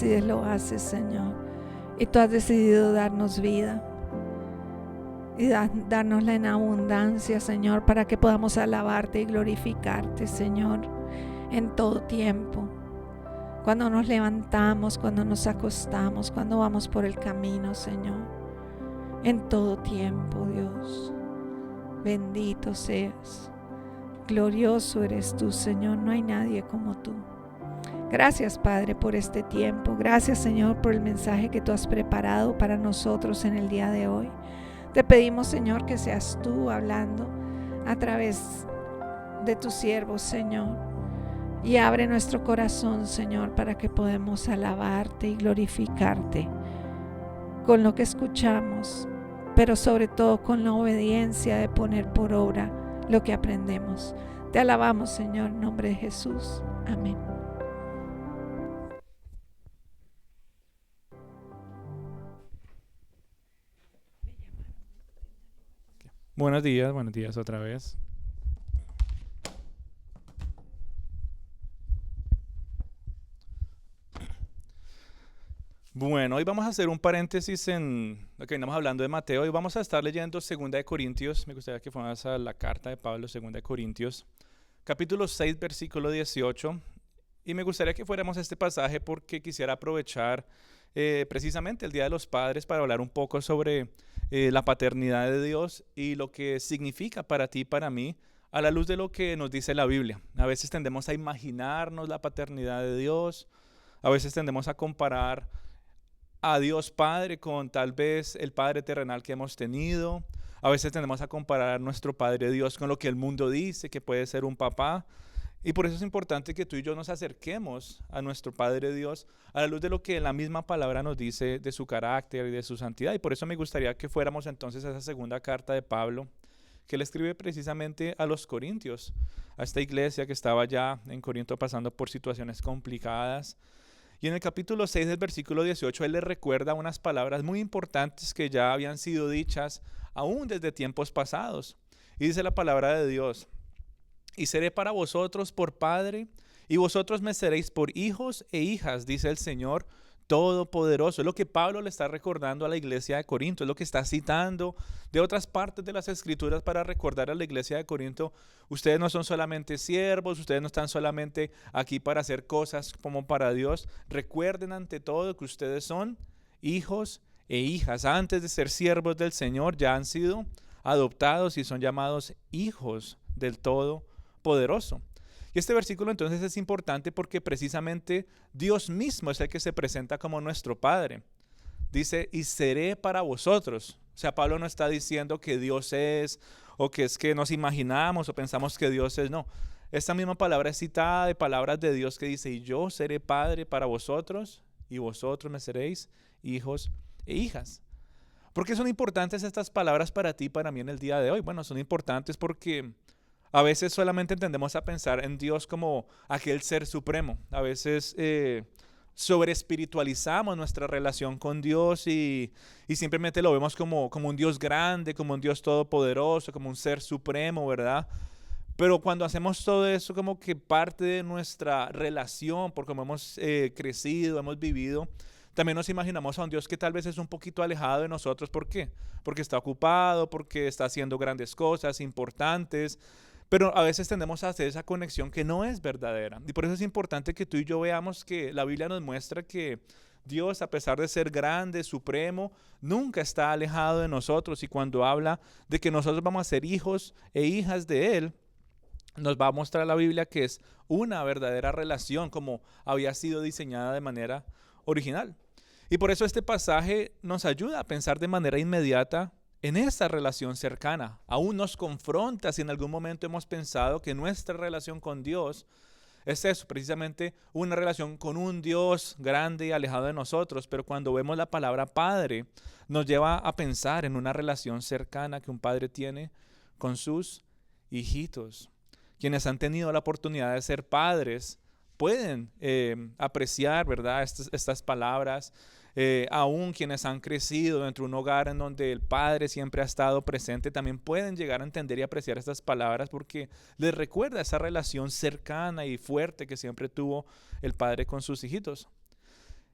decides lo haces, Señor. Y tú has decidido darnos vida y dárnosla en abundancia, Señor, para que podamos alabarte y glorificarte, Señor, en todo tiempo. Cuando nos levantamos, cuando nos acostamos, cuando vamos por el camino, Señor, en todo tiempo, Dios. Bendito seas, glorioso eres tú, Señor, no hay nadie como tú. Gracias, Padre, por este tiempo. Gracias, Señor, por el mensaje que tú has preparado para nosotros en el día de hoy. Te pedimos, Señor, que seas tú hablando a través de tus siervos, Señor, y abre nuestro corazón, Señor, para que podamos alabarte y glorificarte con lo que escuchamos, pero sobre todo con la obediencia de poner por obra lo que aprendemos. Te alabamos, Señor, en nombre de Jesús. Amén. Buenos días otra vez. Bueno, hoy vamos a hacer un paréntesis en lo que venimos hablando de Mateo y vamos a estar leyendo 2 de Corintios. Me gustaría que fuéramos a la carta de Pablo, 2 de Corintios, capítulo 6, versículo 18. Y me gustaría que fuéramos a este pasaje porque quisiera aprovechar precisamente el Día de los Padres para hablar un poco sobre la paternidad de Dios y lo que significa para ti y para mí a la luz de lo que nos dice la Biblia. A veces tendemos a imaginarnos la paternidad de Dios, a veces tendemos a comparar a Dios Padre con tal vez el Padre terrenal que hemos tenido. A veces tendemos a comparar a nuestro Padre Dios con lo que el mundo dice que puede ser un papá. Y por eso es importante que tú y yo nos acerquemos a nuestro Padre Dios a la luz de lo que la misma palabra nos dice de su carácter y de su santidad. Y por eso me gustaría que fuéramos entonces a esa segunda carta de Pablo, que le escribe precisamente a los Corintios, a esta iglesia que estaba ya en Corinto pasando por situaciones complicadas. Y en el capítulo 6 del versículo 18, él les recuerda unas palabras muy importantes que ya habían sido dichas aún desde tiempos pasados. Y dice la palabra de Dios: y seré para vosotros por padre, y vosotros me seréis por hijos e hijas, dice el Señor Todopoderoso. Es lo que Pablo le está recordando a la iglesia de Corinto, es lo que está citando de otras partes de las Escrituras para recordar a la iglesia de Corinto: ustedes no son solamente siervos, ustedes no están solamente aquí para hacer cosas como para Dios. Recuerden ante todo que ustedes son hijos e hijas. Antes de ser siervos del Señor ya han sido adoptados y son llamados hijos del Todopoderoso. Y este versículo entonces es importante porque precisamente Dios mismo es el que se presenta como nuestro Padre. Dice: y seré para vosotros. O sea, Pablo no está diciendo que Dios es, o que es que nos imaginamos o pensamos que Dios es. No, esta misma palabra es citada de palabras de Dios que dice: y yo seré Padre para vosotros, y vosotros me seréis hijos e hijas. ¿Por qué son importantes estas palabras para ti y para mí en el día de hoy? Bueno, son importantes porque a veces solamente tendemos a pensar en Dios como aquel ser supremo. A veces sobreespiritualizamos nuestra relación con Dios y simplemente lo vemos como un Dios grande, como un Dios todopoderoso, como un ser supremo, ¿verdad? Pero cuando hacemos todo eso, como que parte de nuestra relación, por cómo hemos crecido, hemos vivido, también nos imaginamos a un Dios que tal vez es un poquito alejado de nosotros. ¿Por qué? Porque está ocupado, porque está haciendo grandes cosas importantes. Pero a veces tendemos a hacer esa conexión que no es verdadera. Y por eso es importante que tú y yo veamos que la Biblia nos muestra que Dios, a pesar de ser grande, supremo, nunca está alejado de nosotros. Y cuando habla de que nosotros vamos a ser hijos e hijas de Él, nos va a mostrar la Biblia que es una verdadera relación como había sido diseñada de manera original. Y por eso este pasaje nos ayuda a pensar de manera inmediata en esa relación cercana. Aún nos confronta si en algún momento hemos pensado que nuestra relación con Dios es eso, precisamente una relación con un Dios grande y alejado de nosotros. Pero cuando vemos la palabra Padre, nos lleva a pensar en una relación cercana que un padre tiene con sus hijitos. Quienes han tenido la oportunidad de ser padres pueden apreciar, ¿verdad?, estas palabras. Aún quienes han crecido dentro de un hogar en donde el padre siempre ha estado presente, también pueden llegar a entender y apreciar estas palabras porque les recuerda esa relación cercana y fuerte que siempre tuvo el padre con sus hijitos.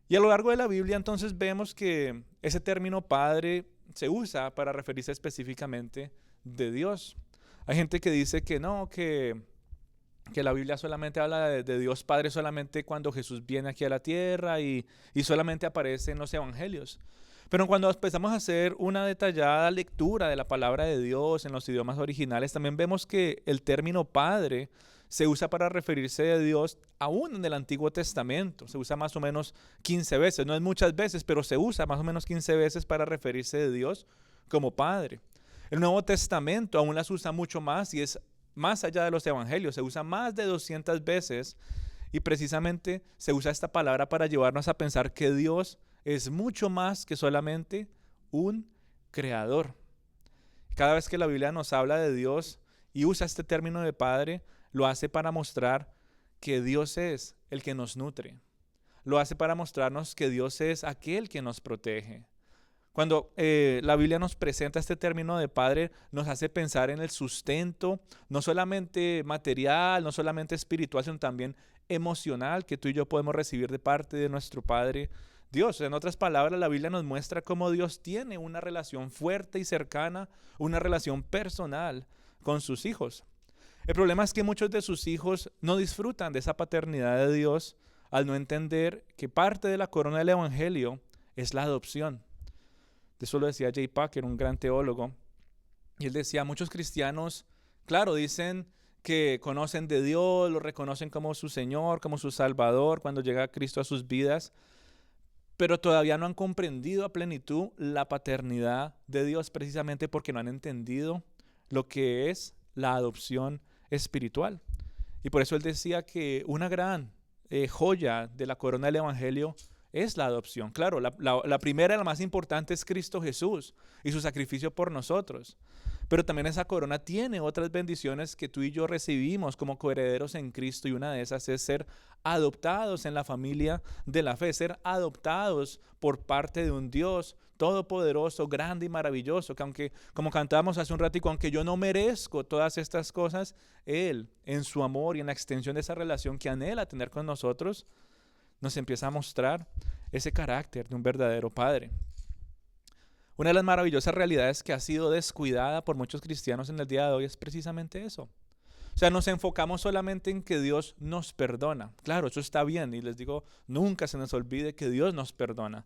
Y a lo largo de la Biblia entonces vemos que ese término padre se usa para referirse específicamente de Dios. Hay gente que dice que no, que la Biblia solamente habla de Dios Padre solamente cuando Jesús viene aquí a la tierra y solamente aparece en los evangelios. Pero cuando empezamos a hacer una detallada lectura de la palabra de Dios en los idiomas originales, también vemos que el término Padre se usa para referirse a Dios aún en el Antiguo Testamento. Se usa más o menos 15 veces, no es muchas veces, pero se usa más o menos 15 veces para referirse de Dios como Padre. El Nuevo Testamento aún las usa mucho más y es más allá de los evangelios, se usa más de 200 veces y precisamente se usa esta palabra para llevarnos a pensar que Dios es mucho más que solamente un creador. Cada vez que la Biblia nos habla de Dios y usa este término de Padre, lo hace para mostrar que Dios es el que nos nutre. Lo hace para mostrarnos que Dios es aquel que nos protege. Cuando la Biblia nos presenta este término de Padre, nos hace pensar en el sustento, no solamente material, no solamente espiritual, sino también emocional que tú y yo podemos recibir de parte de nuestro Padre Dios. En otras palabras, la Biblia nos muestra cómo Dios tiene una relación fuerte y cercana, una relación personal con sus hijos. El problema es que muchos de sus hijos no disfrutan de esa paternidad de Dios al no entender que parte de la corona del Evangelio es la adopción. De eso lo decía J. Packer, un gran teólogo. Y él decía, muchos cristianos, claro, dicen que conocen de Dios, lo reconocen como su Señor, como su Salvador, cuando llega Cristo a sus vidas, pero todavía no han comprendido a plenitud la paternidad de Dios precisamente porque no han entendido lo que es la adopción espiritual. Y por eso él decía que una gran joya de la corona del Evangelio es la adopción. Claro, la primera y la más importante es Cristo Jesús y su sacrificio por nosotros. Pero también esa corona tiene otras bendiciones que tú y yo recibimos como coherederos en Cristo, y una de esas es ser adoptados en la familia de la fe, ser adoptados por parte de un Dios todopoderoso, grande y maravilloso, que aunque, como cantábamos hace un ratico, aunque yo no merezco todas estas cosas, Él, en su amor y en la extensión de esa relación que anhela tener con nosotros, nos empieza a mostrar ese carácter de un verdadero Padre. Una de las maravillosas realidades que ha sido descuidada por muchos cristianos en el día de hoy es precisamente eso. O sea, nos enfocamos solamente en que Dios nos perdona. Claro, eso está bien, y les digo, nunca se nos olvide que Dios nos perdona.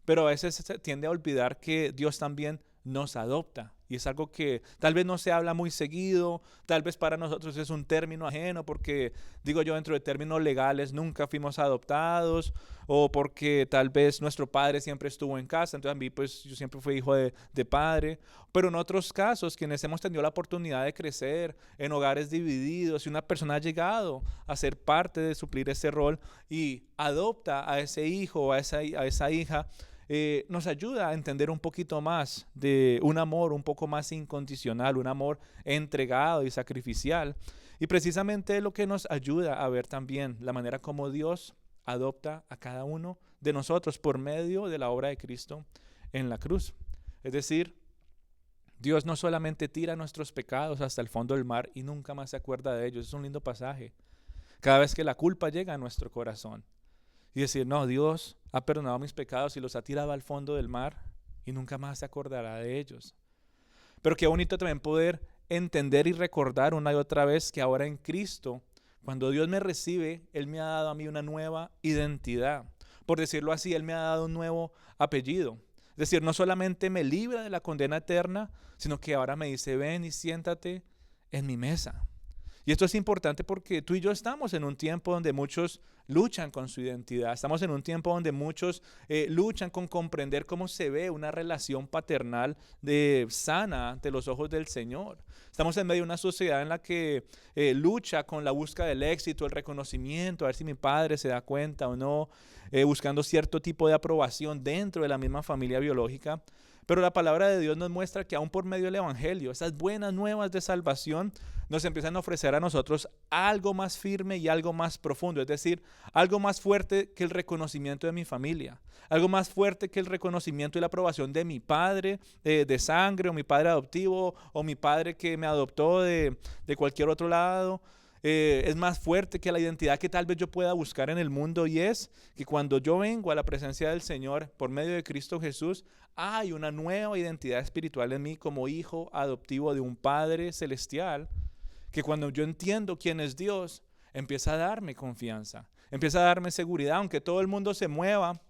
Pero a veces se tiende a olvidar que Dios también nos adopta. Y es algo que tal vez no se habla muy seguido, tal vez para nosotros es un término ajeno, porque digo yo, dentro de términos legales nunca fuimos adoptados, o porque tal vez nuestro padre siempre estuvo en casa, entonces a mí pues yo siempre fui hijo de padre. Pero en otros casos, quienes hemos tenido la oportunidad de crecer en hogares divididos, y una persona ha llegado a ser parte de suplir ese rol y adopta a ese hijo o a esa hija, nos ayuda a entender un poquito más de un amor un poco más incondicional, un amor entregado y sacrificial. Y precisamente lo que nos ayuda a ver también la manera como Dios adopta a cada uno de nosotros por medio de la obra de Cristo en la cruz. Es decir, Dios no solamente tira nuestros pecados hasta el fondo del mar y nunca más se acuerda de ellos. Es un lindo pasaje. Cada vez que la culpa llega a nuestro corazón, y decir, no, Dios ha perdonado mis pecados y los ha tirado al fondo del mar y nunca más se acordará de ellos. Pero qué bonito también poder entender y recordar una y otra vez que ahora en Cristo, cuando Dios me recibe, Él me ha dado a mí una nueva identidad. Por decirlo así, Él me ha dado un nuevo apellido. Es decir, no solamente me libra de la condena eterna, sino que ahora me dice, ven y siéntate en mi mesa. Y esto es importante porque tú y yo estamos en un tiempo donde muchos luchan con su identidad. Estamos en un tiempo donde muchos luchan con comprender cómo se ve una relación paternal sana ante los ojos del Señor. Estamos en medio de una sociedad en la que lucha con la búsqueda del éxito, el reconocimiento, a ver si mi padre se da cuenta o no, buscando cierto tipo de aprobación dentro de la misma familia biológica. Pero la palabra de Dios nos muestra que aún por medio del Evangelio, esas buenas nuevas de salvación nos empiezan a ofrecer a nosotros algo más firme y algo más profundo. Es decir, algo más fuerte que el reconocimiento de mi familia. Algo más fuerte que el reconocimiento y la aprobación de mi padre de sangre, o mi padre adoptivo, o mi padre que me adoptó de cualquier otro lado. es más fuerte que la identidad que tal vez yo pueda buscar en el mundo, y es que cuando yo vengo a la presencia del Señor por medio de Cristo Jesús, hay una nueva identidad espiritual en mí como hijo adoptivo de un Padre celestial, que cuando yo entiendo quién es Dios, empieza a darme confianza, empieza a darme seguridad, aunque todo el mundo se mueva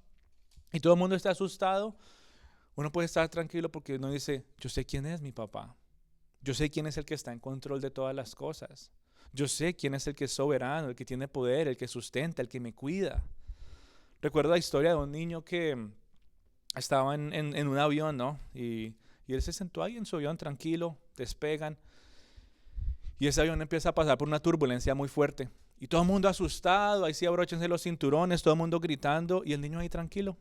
y todo el mundo está asustado. Uno puede estar tranquilo porque uno dice, yo sé quién es mi papá, yo sé quién es el que está en control de todas las cosas. Yo sé quién es el que es soberano, el que tiene poder, el que sustenta, el que me cuida. Recuerdo la historia de un niño que estaba en un avión, ¿no? Y él se sentó ahí en su avión tranquilo, despegan. Y ese avión empieza a pasar por una turbulencia muy fuerte. Y todo el mundo asustado, ahí sí abróchense los cinturones, todo el mundo gritando. Y el niño ahí tranquilo,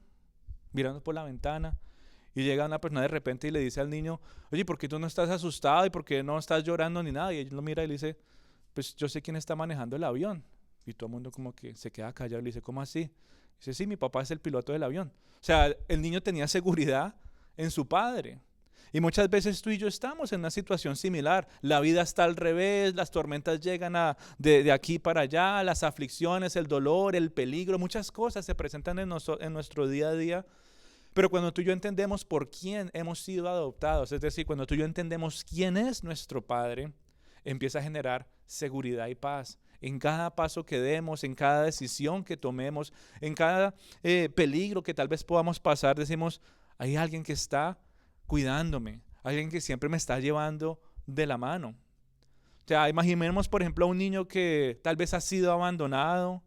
mirando por la ventana. Y llega una persona de repente y le dice al niño, oye, ¿por qué tú no estás asustado? ¿Y por qué no estás llorando ni nada? Y él lo mira y le dice, pues yo sé quién está manejando el avión. Y todo el mundo como que se queda callado y le dice, ¿cómo así? Dice, sí, mi papá es el piloto del avión. O sea, el niño tenía seguridad en su padre. Y muchas veces tú y yo estamos en una situación similar. La vida está al revés, las tormentas llegan de aquí para allá, las aflicciones, el dolor, el peligro, muchas cosas se presentan en nuestro día a día. Pero cuando tú y yo entendemos por quién hemos sido adoptados, es decir, cuando tú y yo entendemos quién es nuestro Padre, empieza a generar seguridad y paz en cada paso que demos, en cada decisión que tomemos, en cada peligro que tal vez podamos pasar. Decimos, hay alguien que está cuidándome, alguien que siempre me está llevando de la mano. O sea, imaginemos por ejemplo a un niño que tal vez ha sido abandonado,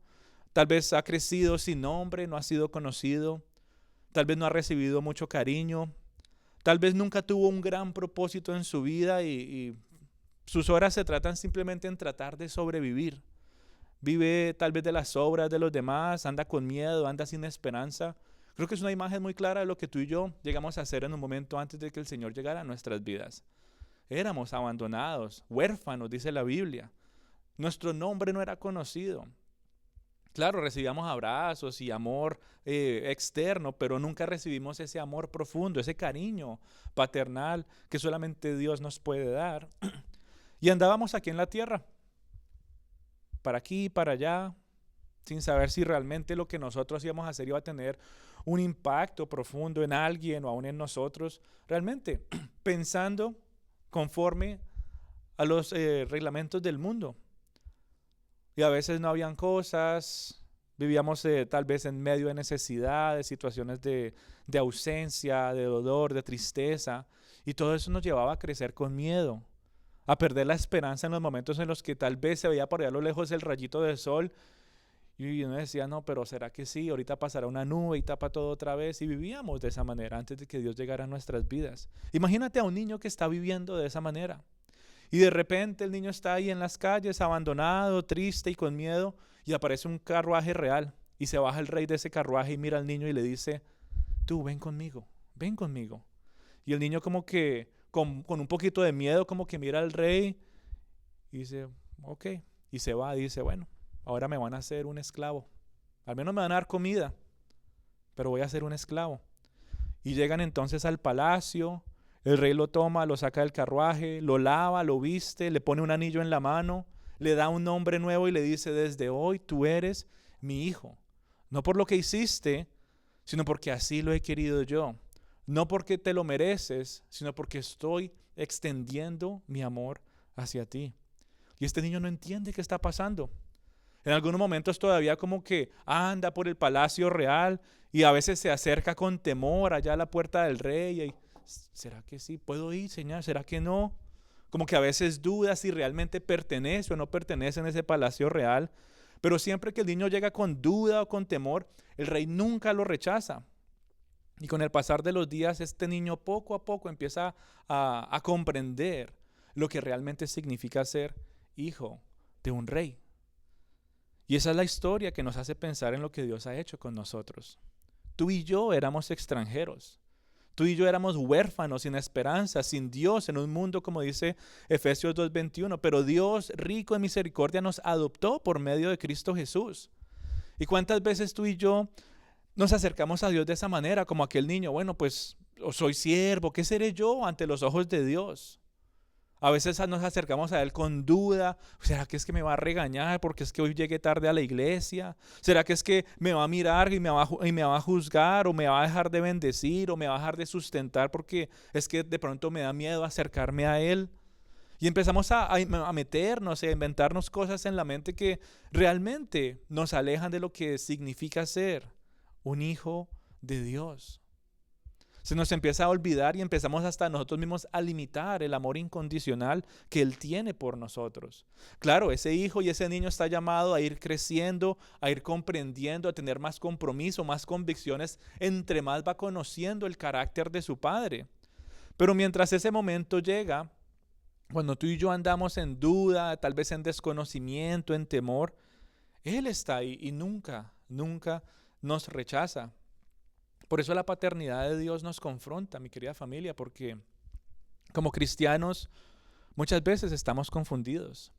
tal vez ha crecido sin nombre, no ha sido conocido, tal vez no ha recibido mucho cariño, tal vez nunca tuvo un gran propósito en su vida y sus horas se tratan simplemente en tratar de sobrevivir. Vive tal vez de las obras de los demás, anda con miedo, anda sin esperanza. Creo que es una imagen muy clara de lo que tú y yo llegamos a hacer en un momento antes de que el Señor llegara a nuestras vidas. Éramos abandonados, huérfanos, dice la Biblia. Nuestro nombre no era conocido. Claro, recibíamos abrazos y amor externo, pero nunca recibimos ese amor profundo, ese cariño paternal que solamente Dios nos puede dar. Y andábamos aquí en la tierra, para aquí, para allá, sin saber si realmente lo que nosotros íbamos a hacer iba a tener un impacto profundo en alguien o aún en nosotros, realmente pensando conforme a los reglamentos del mundo. Y a veces no habían cosas, vivíamos tal vez en medio de necesidad, de situaciones de ausencia, de dolor, de tristeza, y todo eso nos llevaba a crecer con miedo, a perder la esperanza en los momentos en los que tal vez se veía por allá a lo lejos el rayito del sol y uno decía, no, pero ¿será que sí? Ahorita pasará una nube y tapa todo otra vez. Y vivíamos de esa manera antes de que Dios llegara a nuestras vidas. Imagínate a un niño que está viviendo de esa manera y de repente el niño está ahí en las calles abandonado, triste y con miedo, y aparece un carruaje real y se baja el rey de ese carruaje y mira al niño y le dice, tú ven conmigo, ven conmigo. Y el niño como que con un poquito de miedo como que mira al rey y dice, ok, y se va y dice, bueno, ahora me van a hacer un esclavo, al menos me van a dar comida, pero voy a ser un esclavo. Y llegan entonces al palacio, el rey lo toma, lo saca del carruaje, lo lava, lo viste, le pone un anillo en la mano, le da un nombre nuevo y le dice, desde hoy tú eres mi hijo, no por lo que hiciste, sino porque así lo he querido yo. No porque te lo mereces, sino porque estoy extendiendo mi amor hacia ti. Y este niño no entiende qué está pasando. En algunos momentos todavía como que anda por el palacio real y a veces se acerca con temor allá a la puerta del rey. Y, ¿será que sí? ¿Puedo ir, señor? ¿Será que no? Como que a veces duda si realmente pertenece o no pertenece en ese palacio real. Pero siempre que el niño llega con duda o con temor, el rey nunca lo rechaza. Y con el pasar de los días, este niño poco a poco empieza a comprender lo que realmente significa ser hijo de un rey. Y esa es la historia que nos hace pensar en lo que Dios ha hecho con nosotros. Tú y yo éramos extranjeros. Tú y yo éramos huérfanos, sin esperanza, sin Dios, en un mundo, como dice Efesios 2:21. Pero Dios, rico en misericordia, nos adoptó por medio de Cristo Jesús. ¿Y cuántas veces tú y yo nos acercamos a Dios de esa manera, como aquel niño? Bueno, pues soy siervo, ¿qué seré yo ante los ojos de Dios? A veces nos acercamos a Él con duda. ¿Será que es que me va a regañar porque es que hoy llegué tarde a la iglesia? ¿Será que es que me va a mirar y me va a juzgar, o me va a dejar de bendecir, o me va a dejar de sustentar porque es que de pronto me da miedo acercarme a Él? Y empezamos a meternos, a inventarnos cosas en la mente que realmente nos alejan de lo que significa ser un hijo de Dios. Se nos empieza a olvidar y empezamos hasta nosotros mismos a limitar el amor incondicional que Él tiene por nosotros. Claro, ese hijo y ese niño está llamado a ir creciendo, a ir comprendiendo, a tener más compromiso, más convicciones, entre más va conociendo el carácter de su padre. Pero mientras ese momento llega, cuando tú y yo andamos en duda, tal vez en desconocimiento, en temor, Él está ahí y nunca nos rechaza. Por eso la paternidad de Dios nos confronta, mi querida familia, porque como cristianos muchas veces estamos confundidos.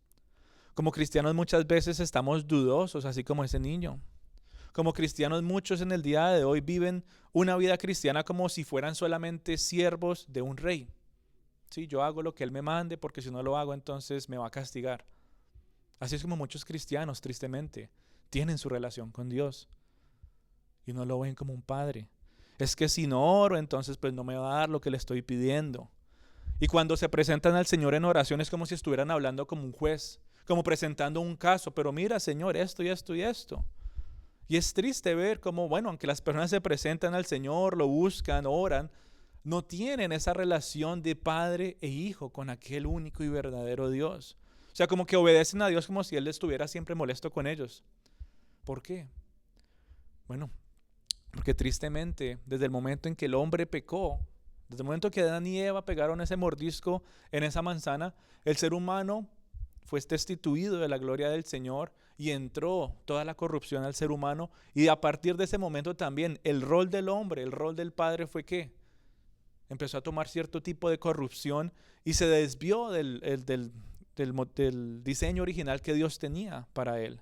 Como cristianos muchas veces estamos dudosos, así como ese niño. Como cristianos muchos en el día de hoy viven una vida cristiana como si fueran solamente siervos de un rey. Sí, yo hago lo que Él me mande porque si no lo hago entonces me va a castigar. Así es como muchos cristianos, tristemente, tienen su relación con Dios y no lo ven como un padre. Es que si no oro, entonces pues no me va a dar lo que le estoy pidiendo. Y cuando se presentan al Señor en oración es como si estuvieran hablando como un juez, como presentando un caso. Pero mira, Señor, esto y esto y esto. Y es triste ver cómo, bueno, aunque las personas se presentan al Señor, lo buscan, oran, no tienen esa relación de padre e hijo con aquel único y verdadero Dios. O sea, como que obedecen a Dios como si Él estuviera siempre molesto con ellos. ¿Por qué? Bueno, porque tristemente, desde el momento en que el hombre pecó, desde el momento que Adán y Eva pegaron ese mordisco en esa manzana, el ser humano fue destituido de la gloria del Señor y entró toda la corrupción al ser humano. Y a partir de ese momento también el rol del hombre, el rol del padre fue ¿qué? Empezó a tomar cierto tipo de corrupción y se desvió del diseño original que Dios tenía para él.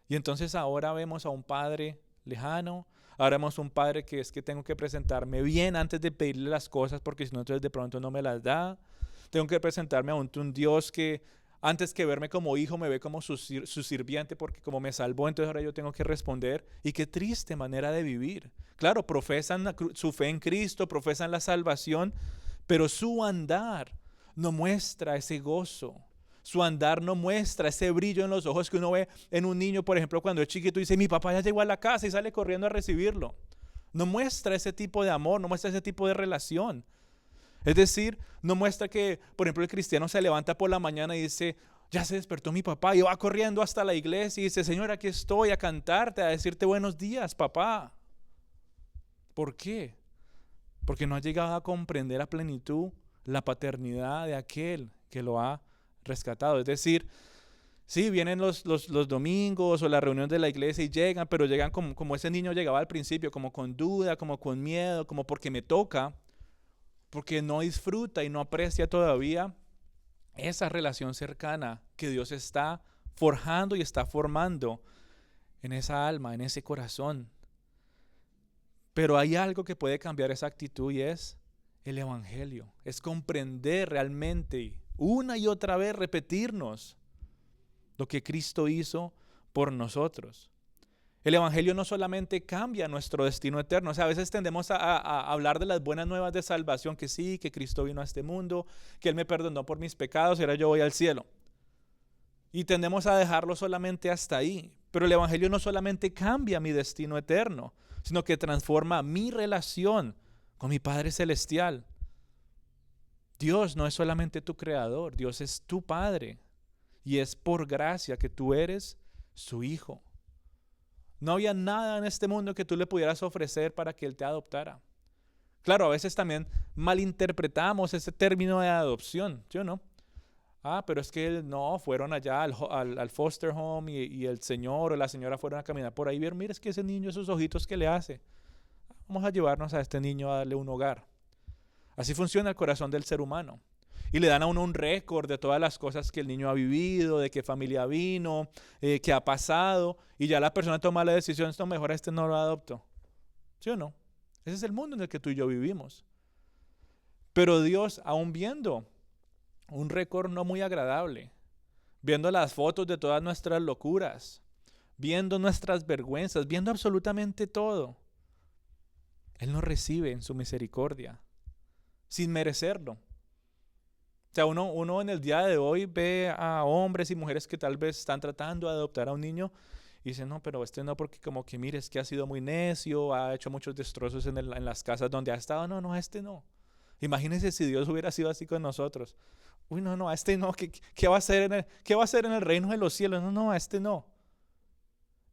Y entonces ahora vemos a un padre lejano. Ahora vemos un padre que es que tengo que presentarme bien antes de pedirle las cosas porque si no entonces de pronto no me las da. Tengo que presentarme a un Dios que antes que verme como hijo me ve como su sirviente porque como me salvó entonces ahora yo tengo que responder. Y qué triste manera de vivir. Claro, profesan su fe en Cristo, profesan la salvación, pero su andar no muestra ese gozo. Su andar no muestra ese brillo en los ojos que uno ve en un niño, por ejemplo, cuando es chiquito y dice, mi papá ya llegó a la casa y sale corriendo a recibirlo. No muestra ese tipo de amor, no muestra ese tipo de relación. Es decir, no muestra que, por ejemplo, el cristiano se levanta por la mañana y dice, ya se despertó mi papá, y va corriendo hasta la iglesia y dice, Señor, aquí estoy a cantarte, a decirte buenos días, papá. ¿Por qué? Porque no ha llegado a comprender a plenitud la paternidad de aquel que lo ha rescatado. Es decir, sí, vienen los domingos o las reuniones de la iglesia y llegan, pero llegan como ese niño llegaba al principio, como con duda, como con miedo, como porque me toca, porque no disfruta y no aprecia todavía esa relación cercana que Dios está forjando y está formando en esa alma, en ese corazón. Pero hay algo que puede cambiar esa actitud y es el evangelio, es comprender realmente una y otra vez repetirnos lo que Cristo hizo por nosotros. El evangelio no solamente cambia nuestro destino eterno, o sea, a veces tendemos a hablar de las buenas nuevas de salvación, que sí, que Cristo vino a este mundo, que Él me perdonó por mis pecados y ahora yo voy al cielo. Y tendemos a dejarlo solamente hasta ahí. Pero el evangelio no solamente cambia mi destino eterno, sino que transforma mi relación con mi Padre Celestial. Dios no es solamente tu creador, Dios es tu Padre. Y es por gracia que tú eres su hijo. No había nada en este mundo que tú le pudieras ofrecer para que Él te adoptara. Claro, a veces también malinterpretamos ese término de adopción, ¿sí o no? Pero es que no, fueron allá al foster home y el señor o la señora fueron a caminar por ahí y vieron, mira, es que ese niño, esos ojitos que le hace. Vamos a llevarnos a este niño a darle un hogar. Así funciona el corazón del ser humano. Y le dan a uno un récord de todas las cosas que el niño ha vivido, de qué familia vino, qué ha pasado. Y ya la persona toma la decisión, no, mejor a este no lo adopto. ¿Sí o no? Ese es el mundo en el que tú y yo vivimos. Pero Dios, aún viendo un récord no muy agradable, viendo las fotos de todas nuestras locuras, viendo nuestras vergüenzas, viendo absolutamente todo. Él nos recibe en su misericordia, sin merecerlo. O sea, uno en el día de hoy ve a hombres y mujeres que tal vez están tratando de adoptar a un niño y dicen, no, pero este no, porque como que mire, es que ha sido muy necio, ha hecho muchos destrozos en las casas donde ha estado. No, a este no. Imagínense si Dios hubiera sido así con nosotros. Uy, no, a este no. ¿Qué va a hacer qué va a hacer en el reino de los cielos? No, a este no.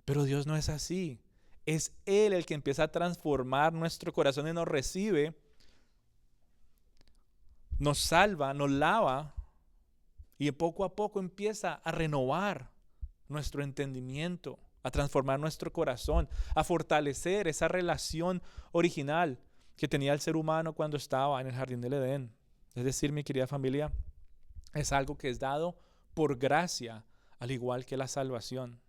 Pero Dios no es así. Es Él el que empieza a transformar nuestro corazón y nos recibe, nos salva, nos lava y poco a poco empieza a renovar nuestro entendimiento, a transformar nuestro corazón, a fortalecer esa relación original que tenía el ser humano cuando estaba en el jardín del Edén. Es decir, mi querida familia, es algo que es dado por gracia, al igual que la salvación.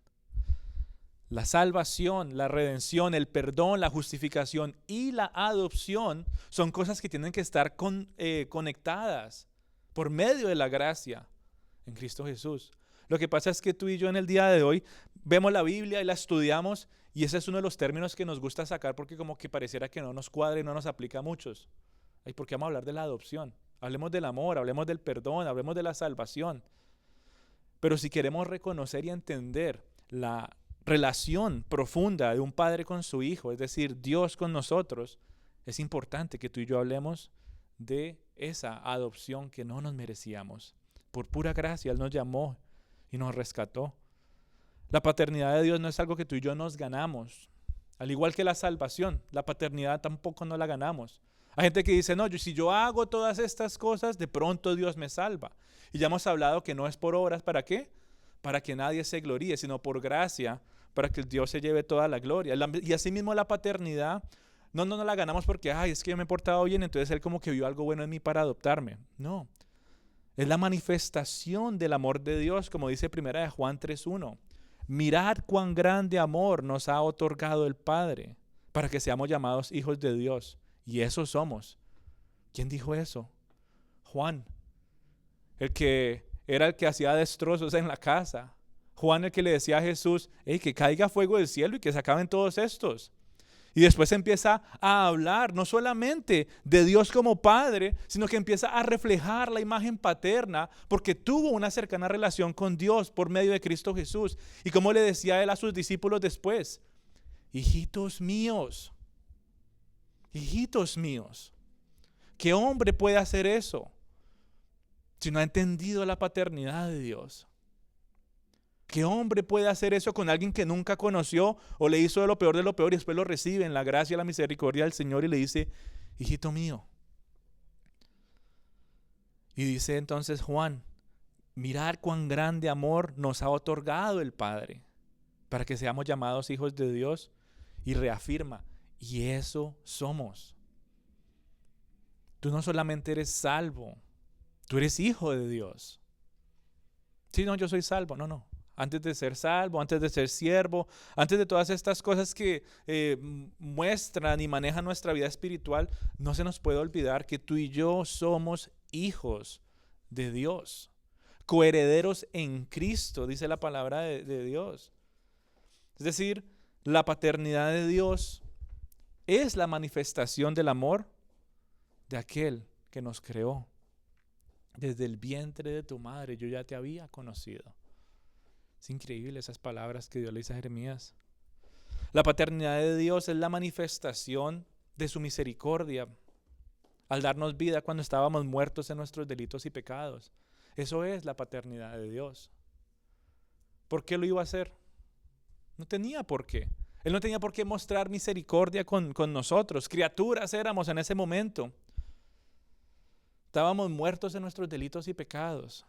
La salvación, la redención, el perdón, la justificación y la adopción son cosas que tienen que estar conectadas por medio de la gracia en Cristo Jesús. Lo que pasa es que tú y yo en el día de hoy vemos la Biblia y la estudiamos y ese es uno de los términos que nos gusta sacar porque como que pareciera que no nos cuadra y no nos aplica a muchos. ¿Por qué vamos a hablar de la adopción? Hablemos del amor, hablemos del perdón, hablemos de la salvación. Pero si queremos reconocer y entender la relación profunda de un padre con su hijo, es decir, Dios con nosotros, es importante que tú y yo hablemos de esa adopción que no nos merecíamos. Por pura gracia Él nos llamó y nos rescató. La paternidad de Dios no es algo que tú y yo nos ganamos. Al igual que la salvación, la paternidad tampoco no la ganamos. Hay gente que dice, no, si yo hago todas estas cosas, de pronto Dios me salva. Y ya hemos hablado que no es por obras, ¿para qué? Para que nadie se gloríe, sino por gracia, para que Dios se lleve toda la gloria. Y asimismo la paternidad, no la ganamos porque, es que yo me he portado bien, entonces Él como que vio algo bueno en mí para adoptarme. No, es la manifestación del amor de Dios, como dice 1 Juan 3:1. Mirad cuán grande amor nos ha otorgado el Padre, para que seamos llamados hijos de Dios. Y eso somos. ¿Quién dijo eso? Juan, el que era el que hacía destrozos en la casa. Juan, el que le decía a Jesús, que caiga fuego del cielo y que se acaben todos estos. Y después empieza a hablar no solamente de Dios como Padre, sino que empieza a reflejar la imagen paterna porque tuvo una cercana relación con Dios por medio de Cristo Jesús. Y como le decía él a sus discípulos después, hijitos míos, ¿qué hombre puede hacer eso si no ha entendido la paternidad de Dios? ¿Qué hombre puede hacer eso con alguien que nunca conoció o le hizo de lo peor y después lo recibe en la gracia y la misericordia del Señor y le dice, hijito mío? Y dice entonces Juan, mirad cuán grande amor nos ha otorgado el Padre para que seamos llamados hijos de Dios, y reafirma, y eso somos. Tú no solamente eres salvo, tú eres hijo de Dios. Sí, no, yo soy salvo, no. Antes de ser salvo, antes de ser siervo, antes de todas estas cosas que muestran y manejan nuestra vida espiritual, no se nos puede olvidar que tú y yo somos hijos de Dios, coherederos en Cristo, dice la palabra de Dios. Es decir, la paternidad de Dios es la manifestación del amor de aquel que nos creó. Desde el vientre de tu madre yo ya te había conocido. Es increíble esas palabras que Dios le dice a Jeremías. La paternidad de Dios es la manifestación de su misericordia al darnos vida cuando estábamos muertos en nuestros delitos y pecados. Eso es la paternidad de Dios. ¿Por qué lo iba a hacer? No tenía por qué. Él no tenía por qué mostrar misericordia con nosotros. Criaturas éramos en ese momento. Estábamos muertos en nuestros delitos y pecados.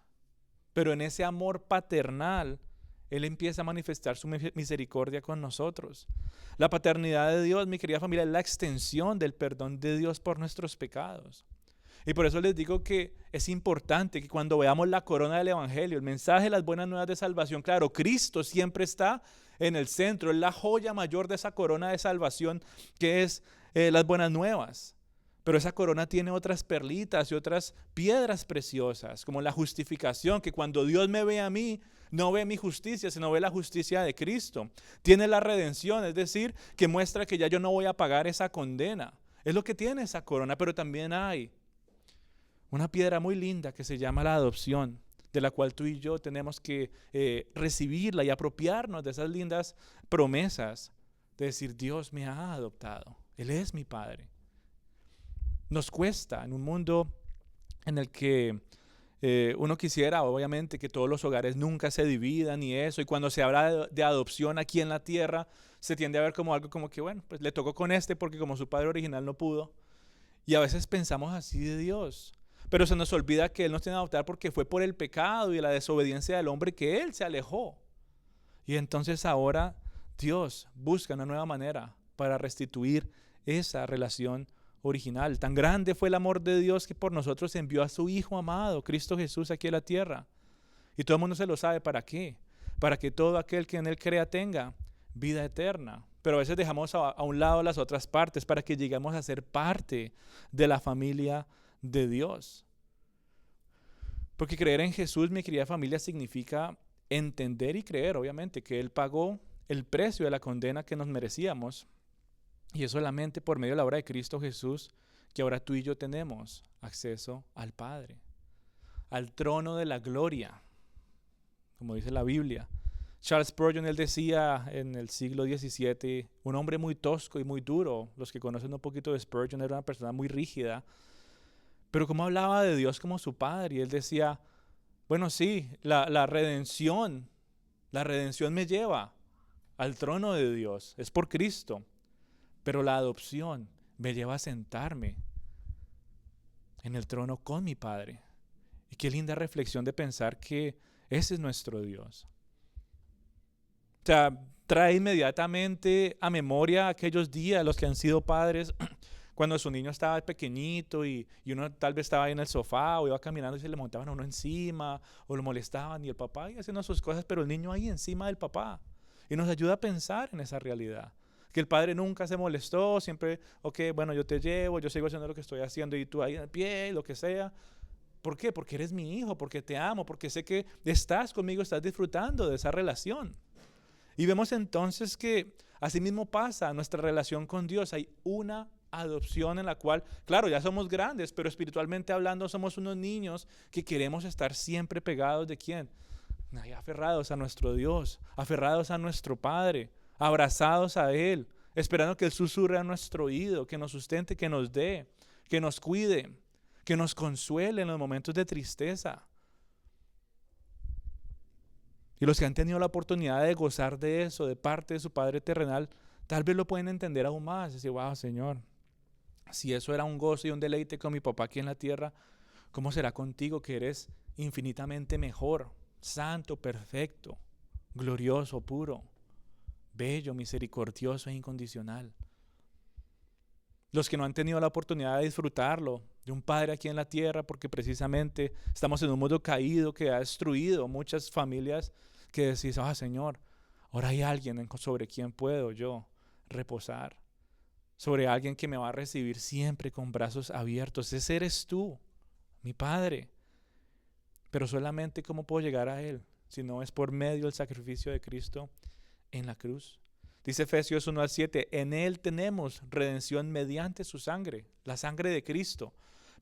Pero en ese amor paternal, Él empieza a manifestar su misericordia con nosotros. La paternidad de Dios, mi querida familia, es la extensión del perdón de Dios por nuestros pecados. Y por eso les digo que es importante que cuando veamos la corona del Evangelio, el mensaje de las buenas nuevas de salvación, claro, Cristo siempre está en el centro, es la joya mayor de esa corona de salvación que es las buenas nuevas. Pero esa corona tiene otras perlitas y otras piedras preciosas, como la justificación, que cuando Dios me ve a mí, no ve mi justicia, sino ve la justicia de Cristo. Tiene la redención, es decir, que muestra que ya yo no voy a pagar esa condena. Es lo que tiene esa corona, pero también hay una piedra muy linda que se llama la adopción, de la cual tú y yo tenemos que recibirla y apropiarnos de esas lindas promesas, de decir, Dios me ha adoptado, Él es mi Padre. Nos cuesta en un mundo en el que uno quisiera, obviamente, que todos los hogares nunca se dividan y eso, y cuando se habla de adopción aquí en la tierra, se tiende a ver como algo como que, bueno, pues le tocó con este porque como su padre original no pudo. Y a veces pensamos así de Dios, pero se nos olvida que Él nos tiene que adoptar porque fue por el pecado y la desobediencia del hombre que Él se alejó. Y entonces ahora Dios busca una nueva manera para restituir esa relación original. Tan grande fue el amor de Dios que por nosotros envió a su Hijo amado, Cristo Jesús, aquí a la tierra. Y todo el mundo se lo sabe. ¿Para qué? Para que todo aquel que en Él crea tenga vida eterna. Pero a veces dejamos a un lado las otras partes para que lleguemos a ser parte de la familia de Dios. Porque creer en Jesús, mi querida familia, significa entender y creer, obviamente, que Él pagó el precio de la condena que nos merecíamos. Y es solamente por medio de la obra de Cristo Jesús que ahora tú y yo tenemos acceso al Padre, al trono de la gloria, como dice la Biblia. Charles Spurgeon, él decía en el siglo XVII, un hombre muy tosco y muy duro. Los que conocen un poquito de Spurgeon, era una persona muy rígida, pero como hablaba de Dios como su Padre, y él decía, bueno, sí, la redención me lleva al trono de Dios, es por Cristo. Pero la adopción me lleva a sentarme en el trono con mi Padre. Y qué linda reflexión de pensar que ese es nuestro Dios. O sea, trae inmediatamente a memoria aquellos días, los que han sido padres, cuando su niño estaba pequeñito y uno tal vez estaba ahí en el sofá o iba caminando y se le montaban a uno encima o lo molestaban y el papá iba haciendo sus cosas, pero el niño ahí encima del papá. Y nos ayuda a pensar en esa realidad. Que el padre nunca se molestó, siempre, ok, bueno, yo te llevo, yo sigo haciendo lo que estoy haciendo y tú ahí en pie, lo que sea. ¿Por qué? Porque eres mi hijo, porque te amo, porque sé que estás conmigo, estás disfrutando de esa relación. Y vemos entonces que así mismo pasa nuestra relación con Dios. Hay una adopción en la cual, claro, ya somos grandes, pero espiritualmente hablando somos unos niños que queremos estar siempre pegados ¿de quién? Ahí aferrados a nuestro Dios, aferrados a nuestro Padre, abrazados a Él, esperando que Él susurre a nuestro oído, que nos sustente, que nos dé, que nos cuide, que nos consuele en los momentos de tristeza. Y los que han tenido la oportunidad de gozar de eso, de parte de su Padre terrenal, tal vez lo pueden entender aún más. Decir, wow, Señor, si eso era un gozo y un deleite con mi papá aquí en la tierra, ¿cómo será contigo que eres infinitamente mejor, santo, perfecto, glorioso, puro, bello, misericordioso e incondicional? Los que no han tenido la oportunidad de disfrutarlo, de un Padre aquí en la tierra, porque precisamente estamos en un mundo caído que ha destruido muchas familias, que decís, Señor, ahora hay alguien sobre quien puedo yo reposar, sobre alguien que me va a recibir siempre con brazos abiertos. Ese eres tú, mi Padre. Pero solamente ¿cómo puedo llegar a Él? Si no es por medio del sacrificio de Cristo en la cruz. Dice Efesios 1:7, en Él tenemos redención mediante su sangre, la sangre de Cristo.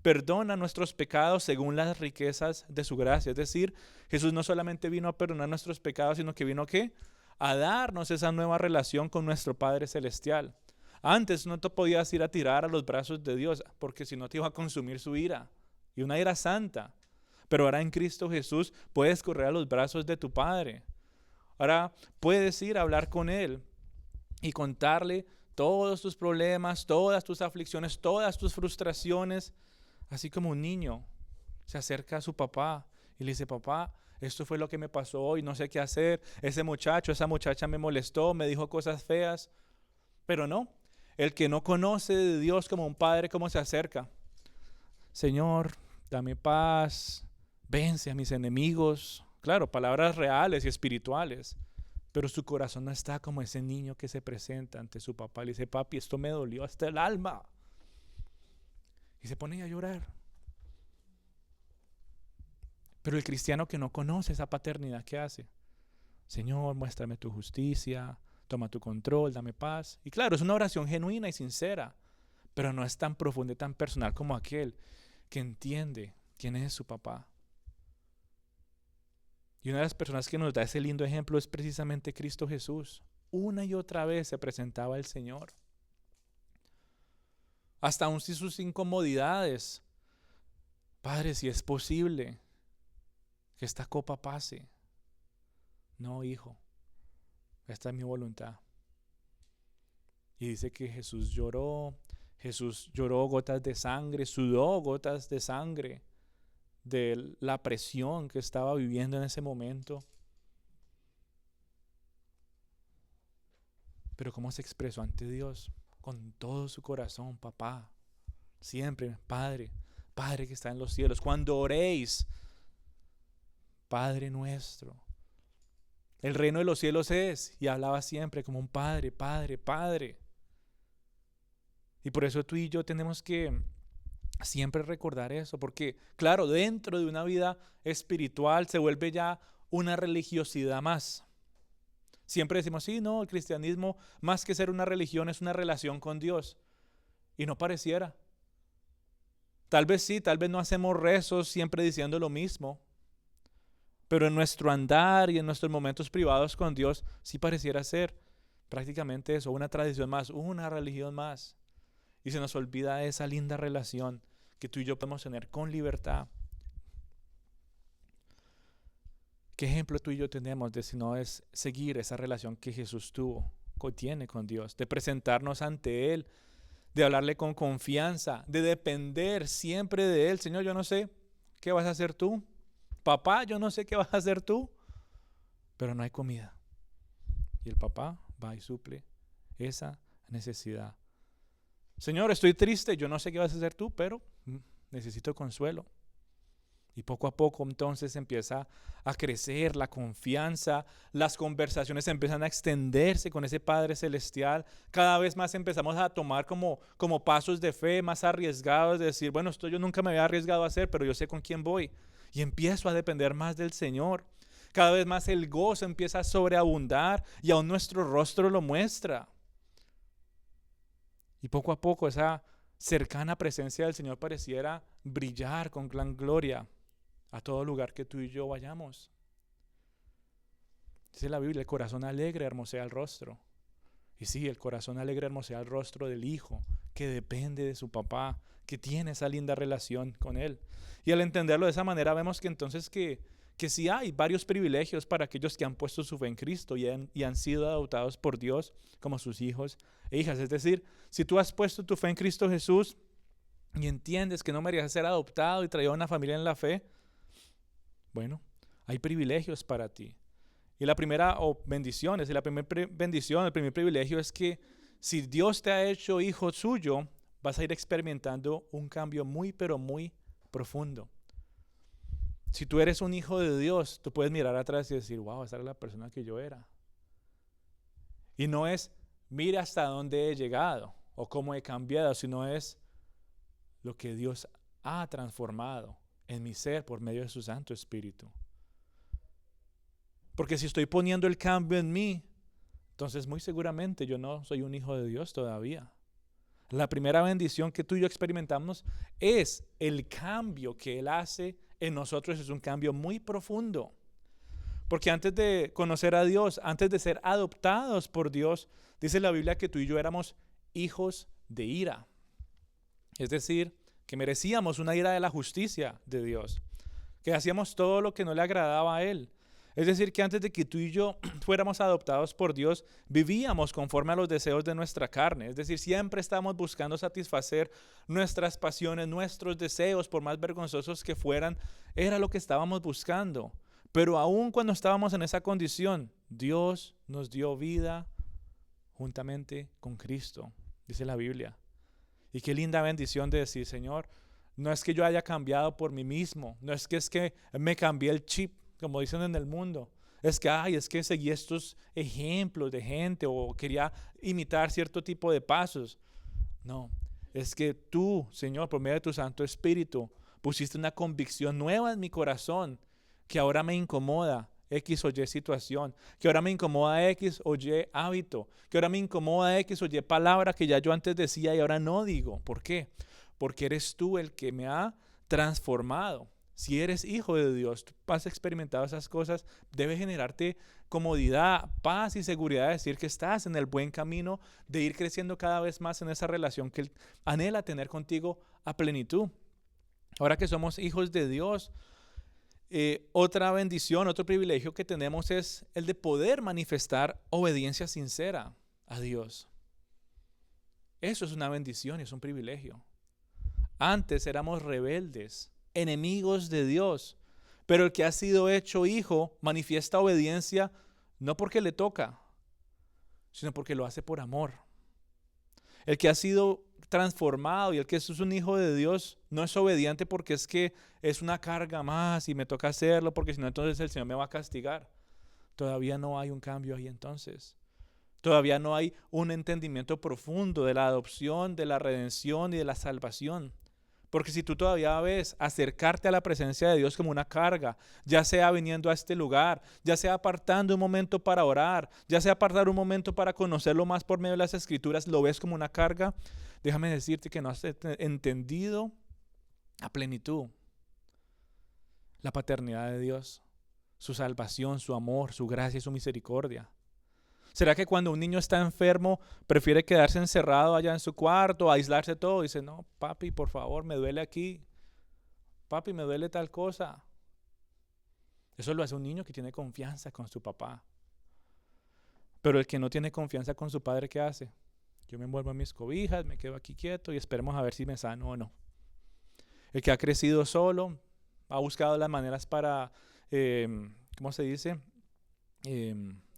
Perdona nuestros pecados según las riquezas de su gracia. Es decir, Jesús no solamente vino a perdonar nuestros pecados, sino que vino ¿qué? A darnos esa nueva relación con nuestro Padre Celestial. Antes no te podías ir a tirar a los brazos de Dios, porque si no te iba a consumir su ira, y una ira santa. Pero ahora en Cristo Jesús puedes correr a los brazos de tu Padre. Ahora puedes ir a hablar con Él y contarle todos tus problemas, todas tus aflicciones, todas tus frustraciones, así como un niño se acerca a su papá y le dice, papá, esto fue lo que me pasó hoy, no sé qué hacer, ese muchacho, esa muchacha me molestó, me dijo cosas feas, pero no, el que no conoce de Dios como un padre, ¿cómo se acerca? Señor, dame paz, vence a mis enemigos, claro, palabras reales y espirituales. Pero su corazón no está como ese niño que se presenta ante su papá. Le dice, papi, esto me dolió hasta el alma. Y se pone a llorar. Pero el cristiano que no conoce esa paternidad, ¿qué hace? Señor, muéstrame tu justicia, toma tu control, dame paz. Y claro, es una oración genuina y sincera, pero no es tan profunda y tan personal como aquel que entiende quién es su papá. Y una de las personas que nos da ese lindo ejemplo es precisamente Cristo Jesús. Una y otra vez se presentaba el Señor. Hasta aún si sus incomodidades. Padre, si es posible que esta copa pase. No, hijo, esta es mi voluntad. Y dice que Jesús lloró gotas de sangre, sudó gotas de sangre de la presión que estaba viviendo en ese momento. Pero cómo se expresó ante Dios, con todo su corazón, papá, siempre, Padre, Padre que está en los cielos, cuando oréis, Padre nuestro. El reino de los cielos es, y hablaba siempre como un padre, Padre, Padre. Y por eso tú y yo tenemos que siempre recordar eso, porque claro, dentro de una vida espiritual se vuelve ya una religiosidad más. Siempre decimos, sí, no, el cristianismo más que ser una religión es una relación con Dios. Y no pareciera. Tal vez sí, tal vez no hacemos rezos siempre diciendo lo mismo. Pero en nuestro andar y en nuestros momentos privados con Dios sí pareciera ser prácticamente eso, una tradición más, una religión más. Y se nos olvida esa linda relación que tú y yo podemos tener con libertad. ¿Qué ejemplo tú y yo tenemos de si no es seguir esa relación que Jesús tiene con Dios? De presentarnos ante Él, de hablarle con confianza, de depender siempre de Él. Señor, yo no sé qué vas a hacer tú. Papá, yo no sé qué vas a hacer tú, pero no hay comida. Y el papá va y suple esa necesidad. Señor, estoy triste, yo no sé qué vas a hacer tú, pero necesito consuelo. Y poco a poco entonces empieza a crecer la confianza, las conversaciones empiezan a extenderse con ese Padre Celestial. Cada vez más empezamos a tomar como pasos de fe más arriesgados, de decir, bueno, esto yo nunca me había arriesgado a hacer, pero yo sé con quién voy. Y empiezo a depender más del Señor. Cada vez más el gozo empieza a sobreabundar y aún nuestro rostro lo muestra. Y poco a poco esa cercana presencia del Señor pareciera brillar con gran gloria a todo lugar que tú y yo vayamos. Dice la Biblia, el corazón alegre hermosea el rostro. Y sí, el corazón alegre hermosea el rostro del hijo que depende de su papá, que tiene esa linda relación con él. Y al entenderlo de esa manera vemos que entonces que sí hay varios privilegios para aquellos que han puesto su fe en Cristo y han sido adoptados por Dios como sus hijos e hijas. Es decir, si tú has puesto tu fe en Cristo Jesús y entiendes que no mereces ser adoptado y traído a una familia en la fe, bueno, hay privilegios para ti. Y la primera bendición, el primer privilegio es que si Dios te ha hecho hijo suyo, vas a ir experimentando un cambio muy, pero muy profundo. Si tú eres un hijo de Dios, tú puedes mirar atrás y decir, wow, esa era la persona que yo era. Y no es, mira hasta dónde he llegado o cómo he cambiado, sino es lo que Dios ha transformado en mi ser por medio de su Santo Espíritu. Porque si estoy poniendo el cambio en mí, entonces muy seguramente yo no soy un hijo de Dios todavía. La primera bendición que tú y yo experimentamos es el cambio que Él hace en nosotros. Es un cambio muy profundo. Porque antes de conocer a Dios, antes de ser adoptados por Dios, dice la Biblia que tú y yo éramos hijos de ira. Es decir, que merecíamos una ira de la justicia de Dios. Que hacíamos todo lo que no le agradaba a Él. Es decir, que antes de que tú y yo fuéramos adoptados por Dios, vivíamos conforme a los deseos de nuestra carne. Es decir, siempre estábamos buscando satisfacer nuestras pasiones, nuestros deseos, por más vergonzosos que fueran, era lo que estábamos buscando. Pero aún cuando estábamos en esa condición, Dios nos dio vida juntamente con Cristo, dice la Biblia. Y qué linda bendición de decir, Señor, no es que yo haya cambiado por mí mismo, no es que me cambié el chip, como dicen en el mundo. Es que seguí estos ejemplos de gente o quería imitar cierto tipo de pasos. No, es que tú, Señor, por medio de tu Santo Espíritu, pusiste una convicción nueva en mi corazón que ahora me incomoda X o Y situación, que ahora me incomoda X o Y hábito, que ahora me incomoda X o Y palabra que ya yo antes decía y ahora no digo. ¿Por qué? Porque eres tú el que me ha transformado. Si eres hijo de Dios, tú has experimentado esas cosas, debe generarte comodidad, paz y seguridad de decir que estás en el buen camino, de ir creciendo cada vez más en esa relación que Él anhela tener contigo a plenitud. Ahora que somos hijos de Dios, otra bendición, otro privilegio que tenemos es el de poder manifestar obediencia sincera a Dios. Eso es una bendición y es un privilegio. Antes éramos rebeldes, enemigos de Dios, pero el que ha sido hecho hijo manifiesta obediencia no porque le toca, sino porque lo hace por amor. El que ha sido transformado y el que es un hijo de Dios no es obediente porque es que es una carga más y me toca hacerlo porque si no entonces el Señor me va a castigar. Todavía no hay un cambio ahí entonces. Todavía no hay un entendimiento profundo de la adopción, de la redención y de la salvación. Porque si tú todavía ves acercarte a la presencia de Dios como una carga, ya sea viniendo a este lugar, ya sea apartando un momento para orar, ya sea apartar un momento para conocerlo más por medio de las Escrituras, lo ves como una carga, déjame decirte que no has entendido a plenitud la paternidad de Dios, su salvación, su amor, su gracia y su misericordia. ¿Será que cuando un niño está enfermo prefiere quedarse encerrado allá en su cuarto, aislarse todo? Dice, no, papi, por favor, me duele aquí. Papi, me duele tal cosa. Eso lo hace un niño que tiene confianza con su papá. Pero el que no tiene confianza con su padre, ¿qué hace? Yo me envuelvo en mis cobijas, me quedo aquí quieto y esperemos a ver si me sano o no. El que ha crecido solo, ha buscado las maneras para, ¿cómo se dice?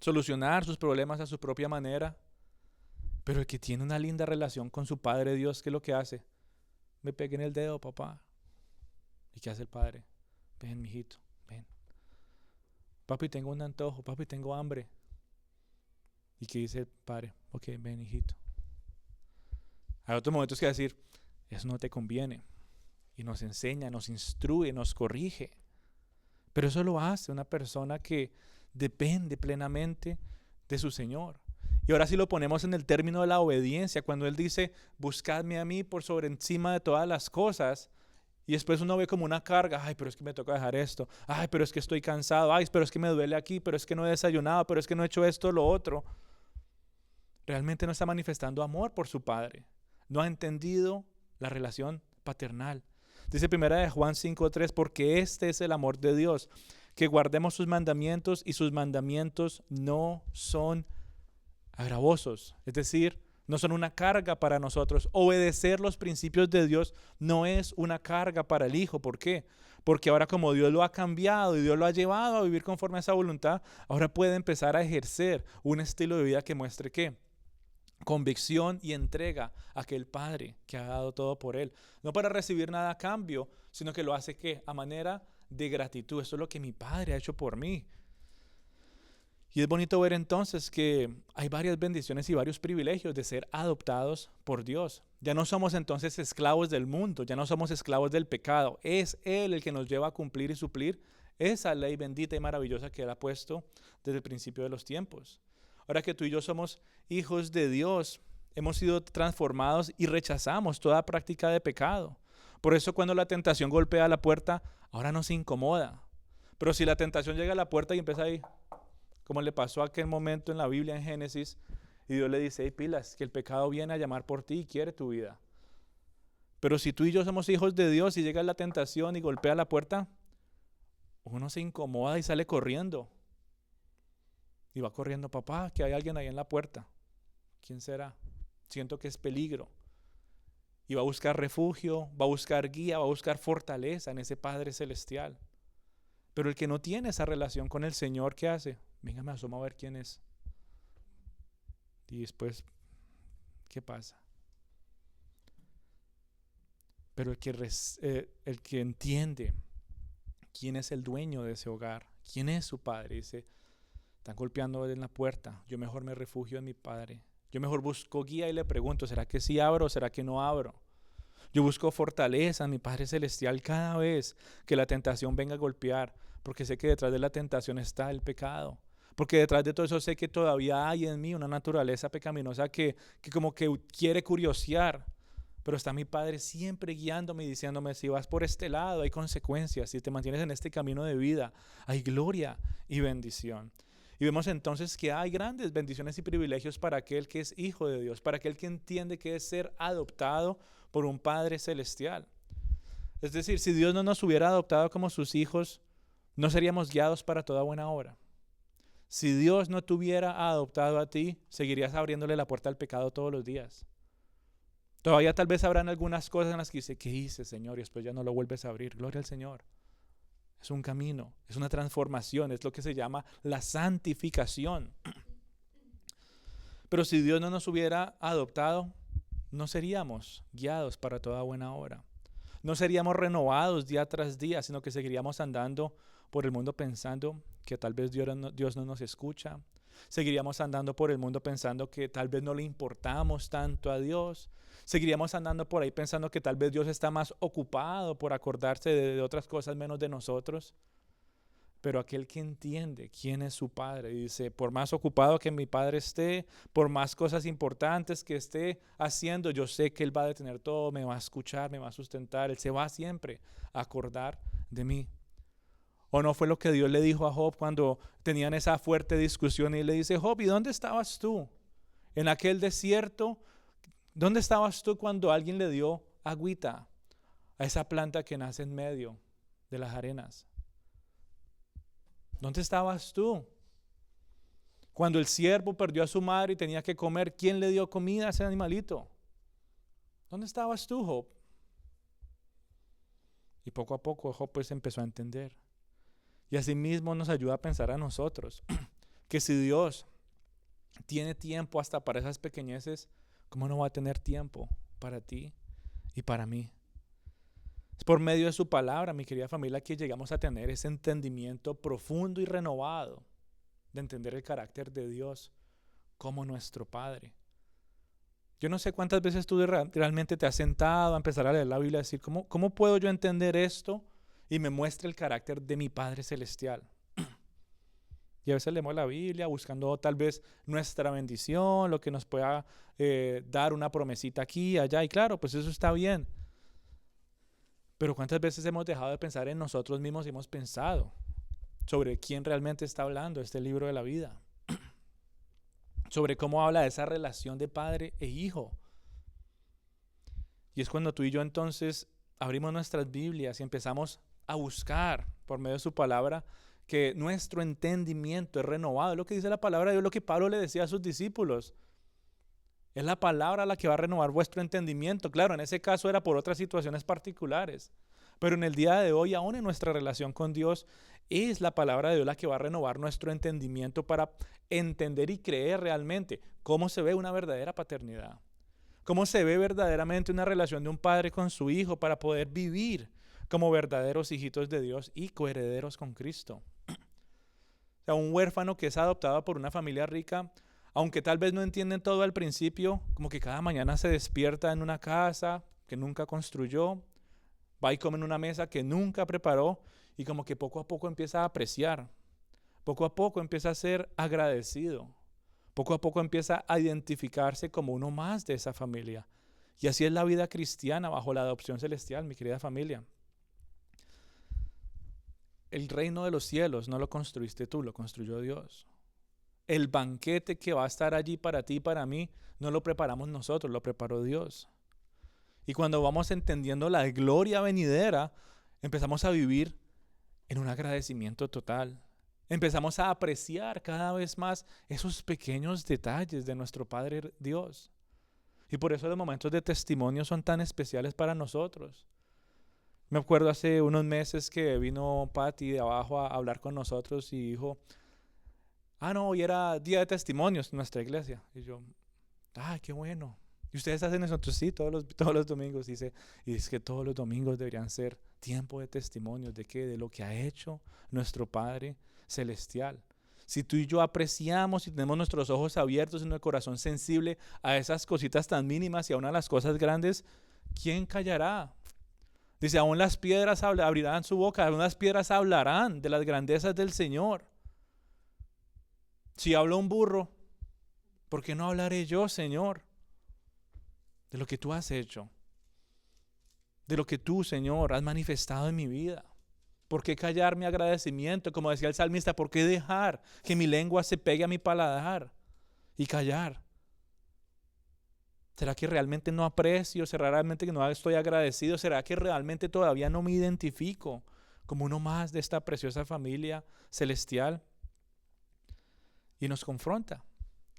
Solucionar sus problemas a su propia manera. Pero el que tiene una linda relación con su Padre Dios, ¿qué es lo que hace? Me pegué en el dedo, papá. ¿Y qué hace el padre? Ven, mijito, ven. Papi, tengo un antojo, papi, tengo hambre. ¿Y qué dice el padre? Ok, ven, hijito. Hay otros momentos que decir, eso no te conviene. Y nos enseña, nos instruye, nos corrige. Pero eso lo hace una persona que depende plenamente de su Señor. Y ahora sí lo ponemos en el término de la obediencia, cuando Él dice, buscadme a mí por sobre encima de todas las cosas, y después uno ve como una carga, ay, pero es que me toca dejar esto, ay, pero es que estoy cansado, ay, pero es que me duele aquí, pero es que no he desayunado, pero es que no he hecho esto, lo otro. Realmente no está manifestando amor por su Padre, no ha entendido la relación paternal. Dice 1 Juan 5:3, porque este es el amor de Dios, que guardemos sus mandamientos y sus mandamientos no son agravosos, es decir, no son una carga para nosotros. Obedecer los principios de Dios no es una carga para el Hijo. ¿Por qué? Porque ahora como Dios lo ha cambiado y Dios lo ha llevado a vivir conforme a esa voluntad, ahora puede empezar a ejercer un estilo de vida que muestre ¿qué? Convicción y entrega a aquel Padre que ha dado todo por Él. No para recibir nada a cambio, sino que lo hace ¿qué? A manera de gratitud. Eso es lo que mi Padre ha hecho por mí. Y es bonito ver entonces que hay varias bendiciones y varios privilegios de ser adoptados por Dios. Ya no somos entonces esclavos del mundo, ya no somos esclavos del pecado. Es Él el que nos lleva a cumplir y suplir esa ley bendita y maravillosa que Él ha puesto desde el principio de los tiempos. Ahora que tú y yo somos hijos de Dios, hemos sido transformados y rechazamos toda práctica de pecado. Por eso cuando la tentación golpea la puerta, ahora nos incomoda. Pero si la tentación llega a la puerta y empieza ahí, como le pasó a aquel momento en la Biblia en Génesis, y Dios le dice, hey, pilas, que el pecado viene a llamar por ti y quiere tu vida. Pero si tú y yo somos hijos de Dios y llega la tentación y golpea la puerta, uno se incomoda y sale corriendo. Y va corriendo, papá, que hay alguien ahí en la puerta. ¿Quién será? Siento que es peligro. Y va a buscar refugio, va a buscar guía, va a buscar fortaleza en ese Padre Celestial. Pero el que no tiene esa relación con el Señor, ¿qué hace? Venga, me asomo a ver quién es. Y después, ¿qué pasa? Pero el que entiende quién es el dueño de ese hogar, quién es su padre, dice, están golpeando en la puerta, yo mejor me refugio en mi Padre. Yo mejor busco guía y le pregunto, ¿será que sí abro o será que no abro? Yo busco fortaleza en mi Padre Celestial cada vez que la tentación venga a golpear, porque sé que detrás de la tentación está el pecado. Porque detrás de todo eso sé que todavía hay en mí una naturaleza pecaminosa que como que quiere curiosear. Pero está mi Padre siempre guiándome y diciéndome, si vas por este lado hay consecuencias, si te mantienes en este camino de vida, hay gloria y bendición. Y vemos entonces que hay grandes bendiciones y privilegios para aquel que es hijo de Dios, para aquel que entiende que es ser adoptado por un Padre Celestial. Es decir, si Dios no nos hubiera adoptado como sus hijos, no seríamos guiados para toda buena obra. Si Dios no te hubiera adoptado a ti, seguirías abriéndole la puerta al pecado todos los días. Todavía tal vez habrán algunas cosas en las que dice, ¿qué hice, Señor? Y después ya no lo vuelves a abrir. Gloria al Señor. Es un camino, es una transformación, es lo que se llama la santificación. Pero si Dios no nos hubiera adoptado, no seríamos guiados para toda buena obra. No seríamos renovados día tras día, sino que seguiríamos andando por el mundo pensando que tal vez Dios no nos escucha. Seguiríamos andando por el mundo pensando que tal vez no le importamos tanto a Dios. Seguiríamos andando por ahí pensando que tal vez Dios está más ocupado por acordarse de otras cosas menos de nosotros. Pero aquel que entiende quién es su Padre y dice, por más ocupado que mi Padre esté, por más cosas importantes que esté haciendo, yo sé que Él va a detener todo, me va a escuchar, me va a sustentar. Él se va siempre a acordar de mí. ¿O no fue lo que Dios le dijo a Job cuando tenían esa fuerte discusión y le dice, Job, ¿y dónde estabas tú? En aquel desierto, ¿dónde estabas tú cuando alguien le dio agüita a esa planta que nace en medio de las arenas? ¿Dónde estabas tú? Cuando el siervo perdió a su madre y tenía que comer, ¿quién le dio comida a ese animalito? ¿Dónde estabas tú, Job? Y poco a poco Job pues empezó a entender. Y asimismo nos ayuda a pensar a nosotros que si Dios tiene tiempo hasta para esas pequeñeces, ¿cómo no va a tener tiempo para ti y para mí? Es por medio de su palabra, mi querida familia, que llegamos a tener ese entendimiento profundo y renovado de entender el carácter de Dios como nuestro Padre. Yo no sé cuántas veces tú realmente te has sentado a empezar a leer la Biblia y decir, ¿cómo puedo yo entender esto? Y me muestra el carácter de mi Padre Celestial. Y a veces leemos la Biblia buscando tal vez nuestra bendición, lo que nos pueda dar una promesita aquí, allá. Y claro, pues eso está bien. Pero ¿cuántas veces hemos dejado de pensar en nosotros mismos y hemos pensado sobre quién realmente está hablando este libro de la vida? Sobre cómo habla de esa relación de padre e hijo. Y es cuando tú y yo entonces abrimos nuestras Biblias y empezamos a buscar por medio de su palabra que nuestro entendimiento es renovado. Es lo que dice la palabra de Dios, lo que Pablo le decía a sus discípulos. Es la palabra la que va a renovar vuestro entendimiento. Claro, en ese caso era por otras situaciones particulares. Pero en el día de hoy, aún en nuestra relación con Dios, es la palabra de Dios la que va a renovar nuestro entendimiento para entender y creer realmente cómo se ve una verdadera paternidad. Cómo se ve verdaderamente una relación de un padre con su hijo para poder vivir como verdaderos hijitos de Dios y coherederos con Cristo. O sea, un huérfano que es adoptado por una familia rica, aunque tal vez no entienden todo al principio, como que cada mañana se despierta en una casa que nunca construyó, va y come en una mesa que nunca preparó y como que poco a poco empieza a apreciar, poco a poco empieza a ser agradecido, poco a poco empieza a identificarse como uno más de esa familia. Y así es la vida cristiana bajo la adopción celestial, mi querida familia. El reino de los cielos no lo construiste tú, lo construyó Dios. El banquete que va a estar allí para ti y para mí, no lo preparamos nosotros, lo preparó Dios. Y cuando vamos entendiendo la gloria venidera, empezamos a vivir en un agradecimiento total. Empezamos a apreciar cada vez más esos pequeños detalles de nuestro Padre Dios. Y por eso los momentos de testimonio son tan especiales para nosotros. Me acuerdo hace unos meses que vino Patti de abajo a hablar con nosotros y dijo, no, hoy era día de testimonios en nuestra iglesia. Y yo, qué bueno. ¿Y ustedes hacen eso? Entonces sí, todos los domingos. Dice, y es que todos los domingos deberían ser tiempo de testimonios. ¿De qué? De lo que ha hecho nuestro Padre Celestial. Si tú y yo apreciamos y tenemos nuestros ojos abiertos y nuestro corazón sensible a esas cositas tan mínimas y aún a las cosas grandes, ¿quién callará? Dice, aún las piedras abrirán su boca, aún las piedras hablarán de las grandezas del Señor. Si habla un burro, ¿por qué no hablaré yo, Señor? De lo que tú has hecho, de lo que tú, Señor, has manifestado en mi vida. ¿Por qué callar mi agradecimiento? Como decía el salmista, ¿por qué dejar que mi lengua se pegue a mi paladar y callar? ¿Será que realmente no aprecio? ¿Será realmente que no estoy agradecido? ¿Será que realmente todavía no me identifico como uno más de esta preciosa familia celestial? Y nos confronta.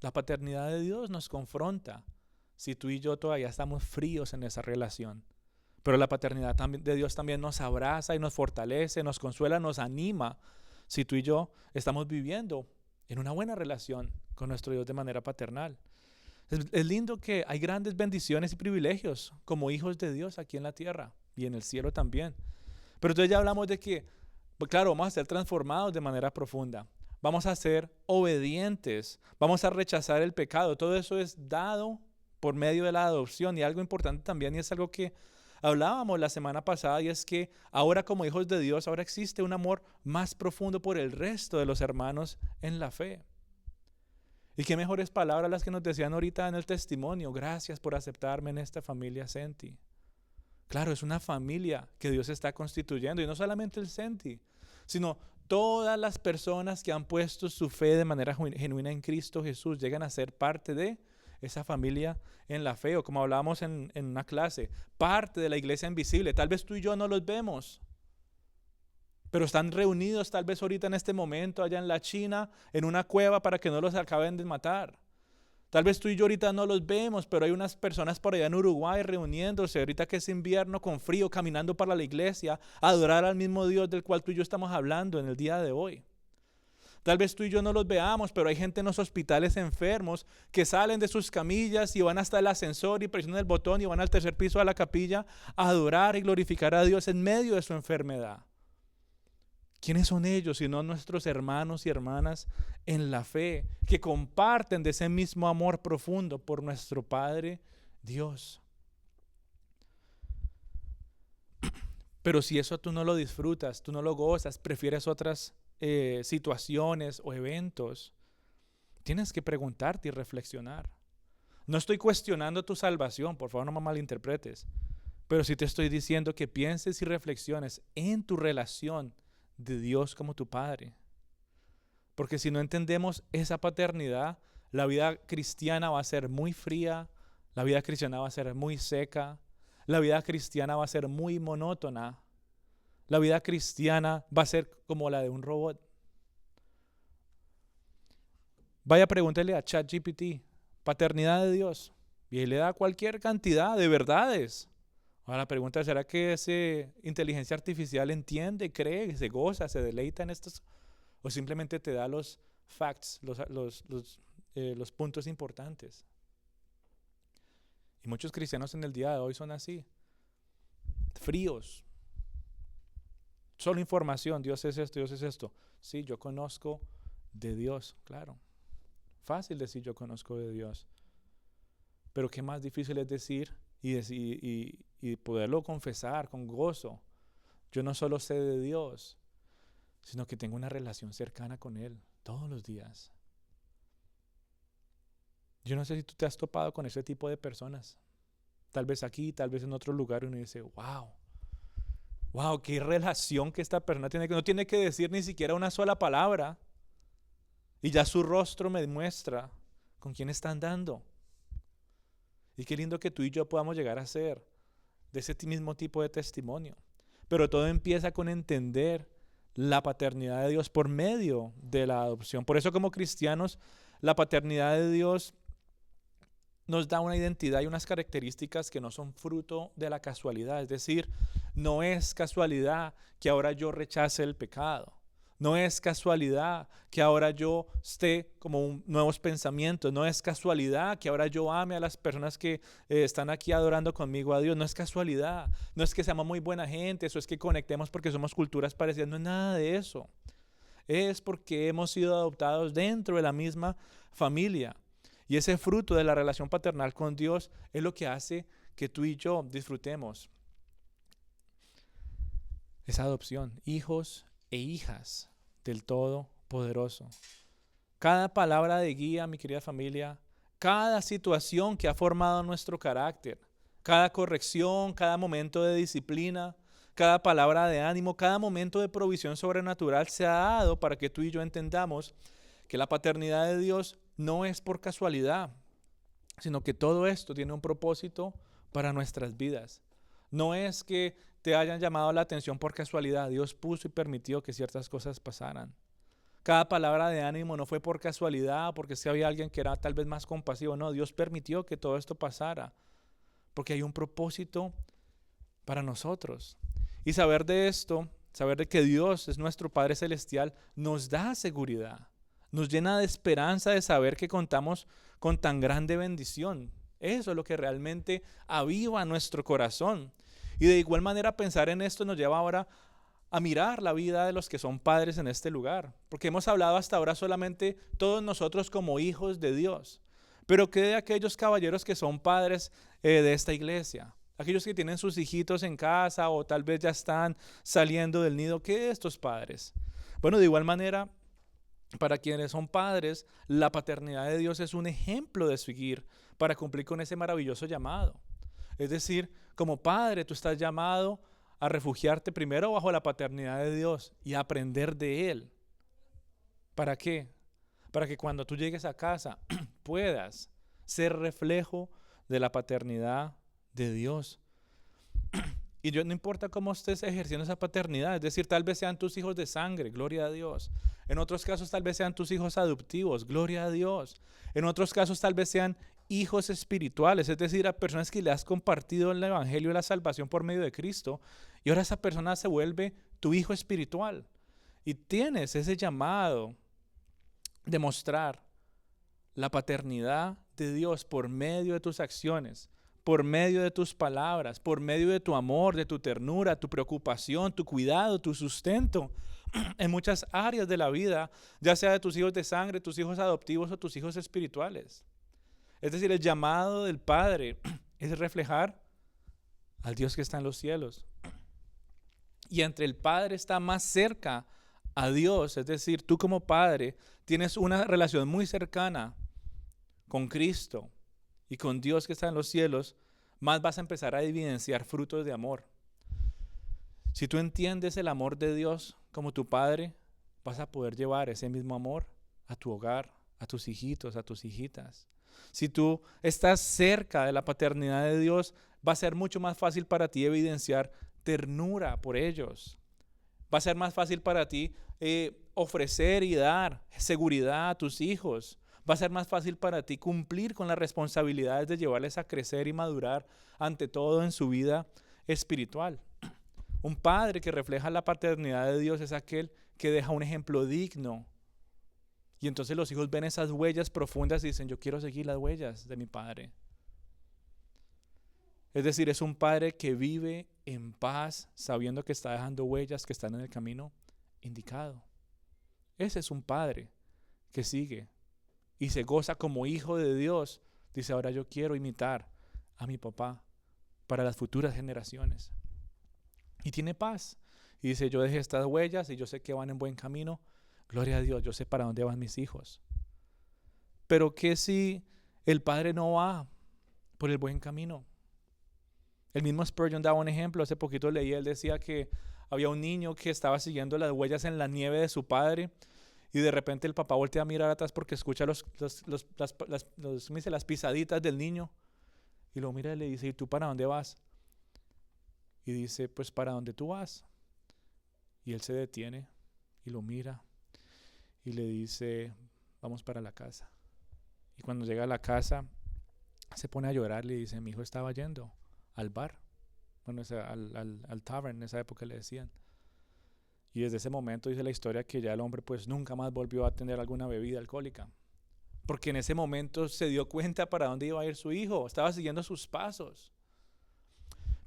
La paternidad de Dios nos confronta si tú y yo todavía estamos fríos en esa relación. Pero la paternidad de Dios también nos abraza y nos fortalece, nos consuela, nos anima si tú y yo estamos viviendo en una buena relación con nuestro Dios de manera paternal. Es lindo que hay grandes bendiciones y privilegios como hijos de Dios aquí en la tierra y en el cielo también. Pero entonces ya hablamos de que, pues claro, vamos a ser transformados de manera profunda. Vamos a ser obedientes, vamos a rechazar el pecado. Todo eso es dado por medio de la adopción. Y algo importante también, y es algo que hablábamos la semana pasada, y es que ahora como hijos de Dios, ahora existe un amor más profundo por el resto de los hermanos en la fe. Y qué mejores palabras las que nos decían ahorita en el testimonio. Gracias por aceptarme en esta familia Senti. Claro, es una familia que Dios está constituyendo, y no solamente el Senti, sino todas las personas que han puesto su fe de manera genuina en Cristo Jesús llegan a ser parte de esa familia en la fe, o como hablábamos en una clase, parte de la iglesia invisible. Tal vez tú y yo no los vemos, pero están reunidos tal vez ahorita en este momento allá en la China, en una cueva para que no los acaben de matar. Tal vez tú y yo ahorita no los vemos, pero hay unas personas por allá en Uruguay reuniéndose, ahorita que es invierno con frío, caminando para la iglesia, a adorar al mismo Dios del cual tú y yo estamos hablando en el día de hoy. Tal vez tú y yo no los veamos, pero hay gente en los hospitales enfermos que salen de sus camillas y van hasta el ascensor y presionan el botón y van al tercer piso de la capilla a adorar y glorificar a Dios en medio de su enfermedad. ¿Quiénes son ellos sino nuestros hermanos y hermanas en la fe que comparten de ese mismo amor profundo por nuestro Padre Dios? Pero si eso tú no lo disfrutas, tú no lo gozas, prefieres otras situaciones o eventos, tienes que preguntarte y reflexionar. No estoy cuestionando tu salvación, por favor no me malinterpretes, pero sí te estoy diciendo que pienses y reflexiones en tu relación de Dios como tu Padre. Porque si no entendemos esa paternidad, la vida cristiana va a ser muy fría, la vida cristiana va a ser muy seca, la vida cristiana va a ser muy monótona, la vida cristiana va a ser como la de un robot. Vaya, pregúntele a ChatGPT, paternidad de Dios, y él le da cualquier cantidad de verdades. Ahora la pregunta es, ¿será que esa inteligencia artificial entiende, cree, se goza, se deleita en estos? ¿O simplemente te da los facts, los puntos importantes? Y muchos cristianos en el día de hoy son así, fríos. Solo información, Dios es esto, Dios es esto. Sí, yo conozco de Dios, claro. Fácil decir yo conozco de Dios. Pero qué más difícil es decir y poderlo confesar con gozo. Yo no solo sé de Dios, sino que tengo una relación cercana con Él todos los días. Yo no sé si tú te has topado con ese tipo de personas. Tal vez aquí, tal vez en otro lugar, uno dice, wow, qué relación que esta persona tiene, que no tiene que decir ni siquiera una sola palabra. Y ya su rostro me muestra con quién está andando. Y qué lindo que tú y yo podamos llegar a ser de ese mismo tipo de testimonio. Pero todo empieza con entender la paternidad de Dios por medio de la adopción. Por eso como cristianos, la paternidad de Dios nos da una identidad y unas características que no son fruto de la casualidad. Es decir, no es casualidad que ahora yo rechace el pecado. No es casualidad que ahora yo esté como nuevos pensamientos. No es casualidad que ahora yo ame a las personas que están aquí adorando conmigo a Dios. No es casualidad. No es que seamos muy buena gente. Eso es que conectemos porque somos culturas parecidas. No es nada de eso. Es porque hemos sido adoptados dentro de la misma familia. Y ese fruto de la relación paternal con Dios es lo que hace que tú y yo disfrutemos esa adopción, hijos e hijas del Todopoderoso. Cada palabra de guía, mi querida familia, cada situación que ha formado nuestro carácter, cada corrección, cada momento de disciplina, cada palabra de ánimo, cada momento de provisión sobrenatural se ha dado para que tú y yo entendamos que la paternidad de Dios no es por casualidad, sino que todo esto tiene un propósito para nuestras vidas. No es que te hayan llamado la atención por casualidad. Dios puso y permitió que ciertas cosas pasaran. Cada palabra de ánimo no fue por casualidad, porque si había alguien que era tal vez más compasivo. No, Dios permitió que todo esto pasara, porque hay un propósito para nosotros. Y saber de esto, saber de que Dios es nuestro Padre Celestial, nos da seguridad. Nos llena de esperanza de saber que contamos con tan grande bendición. Eso es lo que realmente aviva nuestro corazón. Y de igual manera pensar en esto nos lleva ahora a mirar la vida de los que son padres en este lugar. Porque hemos hablado hasta ahora solamente todos nosotros como hijos de Dios. Pero ¿qué de aquellos caballeros que son padres de esta iglesia? Aquellos que tienen sus hijitos en casa o tal vez ya están saliendo del nido. ¿Qué de estos padres? Bueno, de igual manera, para quienes son padres, la paternidad de Dios es un ejemplo de seguir para cumplir con ese maravilloso llamado. Es decir, como padre tú estás llamado a refugiarte primero bajo la paternidad de Dios y a aprender de Él. ¿Para qué? Para que cuando tú llegues a casa puedas ser reflejo de la paternidad de Dios. Y no importa cómo estés ejerciendo esa paternidad, es decir, tal vez sean tus hijos de sangre, gloria a Dios. En otros casos tal vez sean tus hijos adoptivos, gloria a Dios. En otros casos tal vez sean hijos espirituales, es decir, a personas que le has compartido el evangelio y la salvación por medio de Cristo, y ahora esa persona se vuelve tu hijo espiritual. Y tienes ese llamado de mostrar la paternidad de Dios por medio de tus acciones, por medio de tus palabras, por medio de tu amor, de tu ternura, tu preocupación, tu cuidado, tu sustento en muchas áreas de la vida, ya sea de tus hijos de sangre, tus hijos adoptivos o tus hijos espirituales. Es decir, el llamado del Padre es reflejar al Dios que está en los cielos. Y entre el Padre está más cerca a Dios, es decir, tú como Padre tienes una relación muy cercana con Cristo y con Dios que está en los cielos, más vas a empezar a evidenciar frutos de amor. Si tú entiendes el amor de Dios como tu Padre, vas a poder llevar ese mismo amor a tu hogar, a tus hijitos, a tus hijitas. Si tú estás cerca de la paternidad de Dios, va a ser mucho más fácil para ti evidenciar ternura por ellos. Va a ser más fácil para ti ofrecer y dar seguridad a tus hijos. Va a ser más fácil para ti cumplir con las responsabilidades de llevarles a crecer y madurar ante todo en su vida espiritual. Un padre que refleja la paternidad de Dios es aquel que deja un ejemplo digno. Y entonces los hijos ven esas huellas profundas y dicen, yo quiero seguir las huellas de mi padre. Es decir, es un padre que vive en paz, sabiendo que está dejando huellas que están en el camino indicado. Ese es un padre que sigue y se goza como hijo de Dios. Dice, ahora yo quiero imitar a mi papá para las futuras generaciones. Y tiene paz. Y dice, yo dejé estas huellas y yo sé que van en buen camino. Gloria a Dios, yo sé para dónde van mis hijos. Pero ¿qué si el padre no va por el buen camino? El mismo Spurgeon daba un ejemplo. Hace poquito leí, él decía que había un niño que estaba siguiendo las huellas en la nieve de su padre. Y de repente el papá voltea a mirar atrás porque escucha las pisaditas del niño. Y lo mira y le dice, ¿y tú para dónde vas? Y dice, pues para donde tú vas. Y él se detiene y lo mira y le dice, vamos para la casa. Y cuando llega a la casa se pone a llorar y le dice, mi hijo estaba yendo al bar. Bueno, al tavern, en esa época le decían. Y desde ese momento dice la historia que ya el hombre pues nunca más volvió a tener alguna bebida alcohólica. Porque en ese momento se dio cuenta para dónde iba a ir su hijo. Estaba siguiendo sus pasos.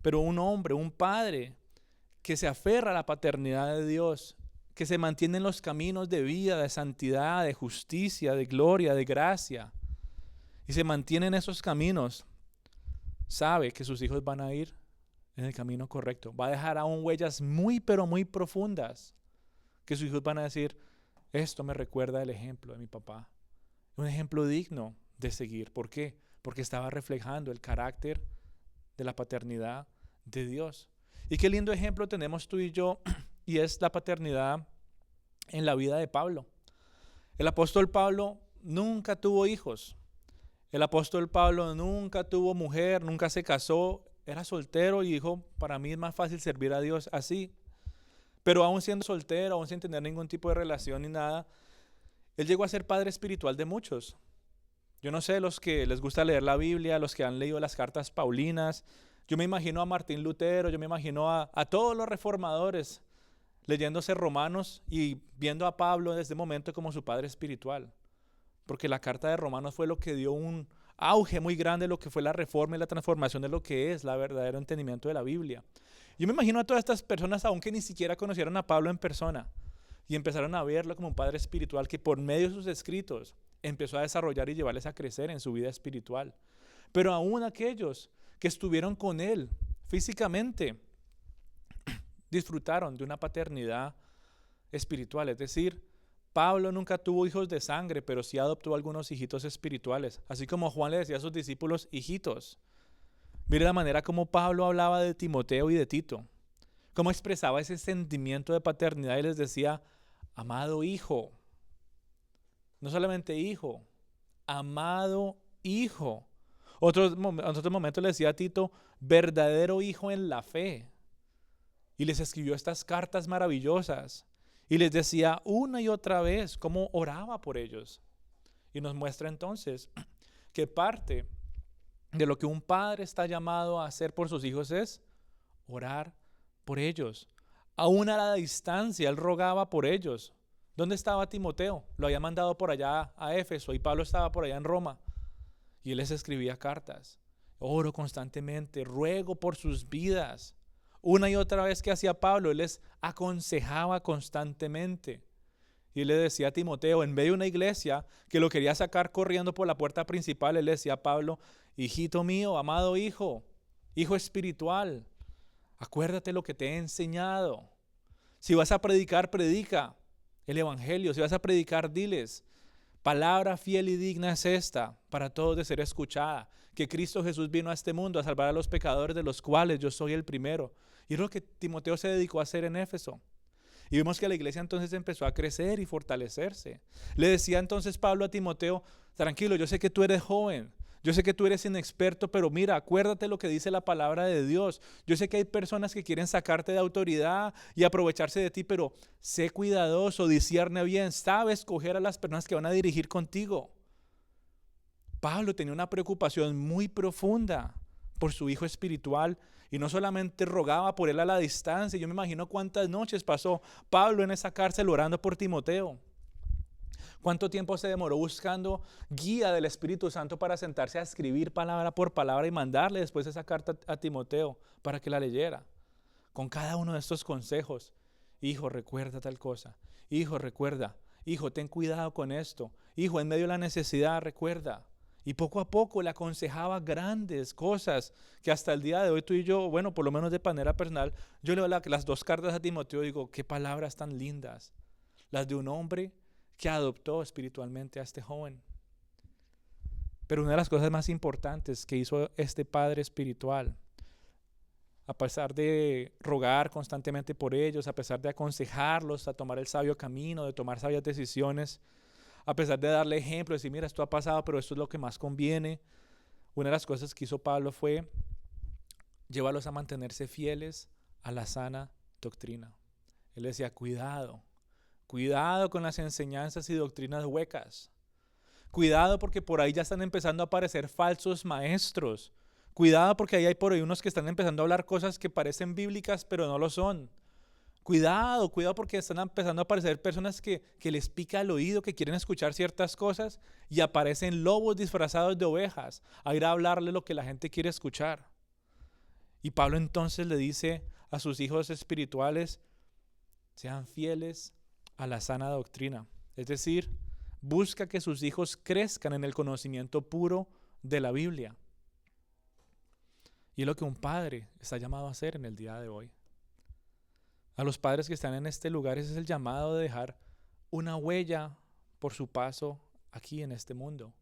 Pero un hombre, un padre que se aferra a la paternidad de Dios, que se mantiene en los caminos de vida, de santidad, de justicia, de gloria, de gracia, y se mantiene en esos caminos, sabe que sus hijos van a ir en el camino correcto. Va a dejar aún huellas muy, pero muy profundas, que sus hijos van a decir, esto me recuerda el ejemplo de mi papá. Un ejemplo digno de seguir. ¿Por qué? Porque estaba reflejando el carácter de la paternidad de Dios. Y qué lindo ejemplo tenemos tú y yo, y es la paternidad en la vida de Pablo. El apóstol Pablo nunca tuvo hijos. El apóstol Pablo nunca tuvo mujer, nunca se casó, era soltero y dijo, para mí es más fácil servir a Dios así. Pero aún siendo soltero, aún sin tener ningún tipo de relación ni nada, él llegó a ser padre espiritual de muchos. Yo no sé, los que les gusta leer la Biblia, los que han leído las cartas paulinas, yo me imagino a Martín Lutero, yo me imagino a todos los reformadores leyéndose Romanos y viendo a Pablo desde ese momento como su padre espiritual. Porque la carta de Romanos fue lo que dio un auge muy grande, lo que fue la reforma y la transformación de lo que es la verdadero entendimiento de la Biblia. Yo me imagino a todas estas personas, aunque ni siquiera conocieron a Pablo en persona, y empezaron a verlo como un padre espiritual que por medio de sus escritos empezó a desarrollar y llevarles a crecer en su vida espiritual. Pero aún aquellos que estuvieron con él físicamente disfrutaron de una paternidad espiritual. Es decir, Pablo nunca tuvo hijos de sangre, pero sí adoptó algunos hijitos espirituales. Así como Juan le decía a sus discípulos, hijitos. Mire la manera como Pablo hablaba de Timoteo y de Tito. Cómo expresaba ese sentimiento de paternidad y les decía, amado hijo. No solamente hijo, amado hijo. Otros momentos le decía a Tito, verdadero hijo en la fe. Y les escribió estas cartas maravillosas. Y les decía una y otra vez cómo oraba por ellos. Y nos muestra entonces que parte de lo que un padre está llamado a hacer por sus hijos es orar por ellos. Aún a la distancia, él rogaba por ellos. ¿Dónde estaba Timoteo? Lo había mandado por allá a Éfeso y Pablo estaba por allá en Roma. Y él les escribía cartas. Oro constantemente, ruego por sus vidas. Una y otra vez que hacía Pablo, él les aconsejaba constantemente. Y él le decía a Timoteo, en medio de una iglesia que lo quería sacar corriendo por la puerta principal, él le decía a Pablo, hijito mío, amado hijo, hijo espiritual, acuérdate lo que te he enseñado. Si vas a predicar, predica el evangelio. Si vas a predicar, diles, palabra fiel y digna es esta, para todos de ser escuchada, que Cristo Jesús vino a este mundo a salvar a los pecadores, de los cuales yo soy el primero. Y es lo que Timoteo se dedicó a hacer en Éfeso. Y vemos que la iglesia entonces empezó a crecer y fortalecerse. Le decía entonces Pablo a Timoteo, tranquilo, yo sé que tú eres joven, yo sé que tú eres inexperto, pero mira, acuérdate lo que dice la palabra de Dios. Yo sé que hay personas que quieren sacarte de autoridad y aprovecharse de ti, pero sé cuidadoso, discierne bien, sabe escoger a las personas que van a dirigir contigo. Pablo tenía una preocupación muy profunda por su hijo espiritual y no solamente rogaba por él a la distancia. Yo me imagino cuántas noches pasó Pablo en esa cárcel orando por Timoteo. ¿Cuánto tiempo se demoró buscando guía del Espíritu Santo para sentarse a escribir palabra por palabra y mandarle después esa carta a Timoteo para que la leyera? Con cada uno de estos consejos. Hijo, recuerda tal cosa. Hijo, recuerda. Hijo, ten cuidado con esto. Hijo, en medio de la necesidad, recuerda. Y poco a poco le aconsejaba grandes cosas que hasta el día de hoy tú y yo, bueno, por lo menos de manera personal, yo leo las dos cartas a Timoteo y digo, qué palabras tan lindas. Las de un hombre que adoptó espiritualmente a este joven. Pero una de las cosas más importantes que hizo este padre espiritual, a pesar de rogar constantemente por ellos, a pesar de aconsejarlos a tomar el sabio camino, de tomar sabias decisiones, a pesar de darle ejemplo, de decir, mira, esto ha pasado, pero esto es lo que más conviene. Una de las cosas que hizo Pablo fue llevarlos a mantenerse fieles a la sana doctrina. Él decía, cuidado con las enseñanzas y doctrinas huecas. Cuidado porque por ahí ya están empezando a aparecer falsos maestros. Cuidado porque ahí hay por ahí unos que están empezando a hablar cosas que parecen bíblicas, pero no lo son. Cuidado porque están empezando a aparecer personas que les pica el oído, que quieren escuchar ciertas cosas y aparecen lobos disfrazados de ovejas a ir a hablarle lo que la gente quiere escuchar. Y Pablo entonces le dice a sus hijos espirituales, sean fieles a la sana doctrina. Es decir, busca que sus hijos crezcan en el conocimiento puro de la Biblia. Y es lo que un padre está llamado a hacer en el día de hoy. A los padres que están en este lugar, ese es el llamado de dejar una huella por su paso aquí en este mundo.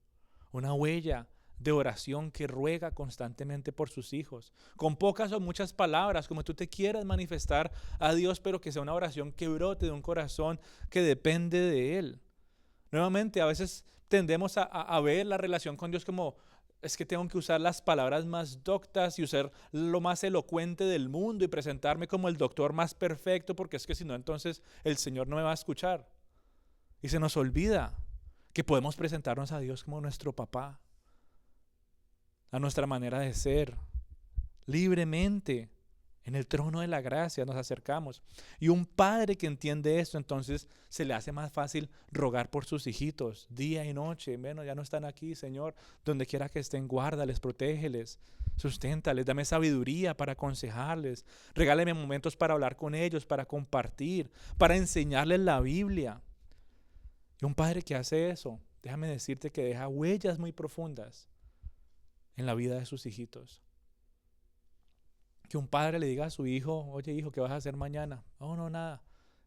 Una huella de oración que ruega constantemente por sus hijos, con pocas o muchas palabras, como tú te quieras manifestar a Dios, pero que sea una oración que brote de un corazón que depende de Él. Nuevamente, a veces tendemos a ver la relación con Dios como, es que tengo que usar las palabras más doctas y usar lo más elocuente del mundo y presentarme como el doctor más perfecto, porque es que si no, entonces el Señor no me va a escuchar. Y se nos olvida que podemos presentarnos a Dios como nuestro papá, a nuestra manera de ser, libremente. En el trono de la gracia nos acercamos. Y un padre que entiende esto, entonces se le hace más fácil rogar por sus hijitos día y noche. Bueno, ya no están aquí, Señor. Donde quiera que estén, guárdales, protégeles, susténtales, dame sabiduría para aconsejarles. Regálame momentos para hablar con ellos, para compartir, para enseñarles la Biblia. Y un padre que hace eso, déjame decirte que deja huellas muy profundas en la vida de sus hijitos. Que un padre le diga a su hijo, oye hijo, ¿qué vas a hacer mañana? Oh, no, nada.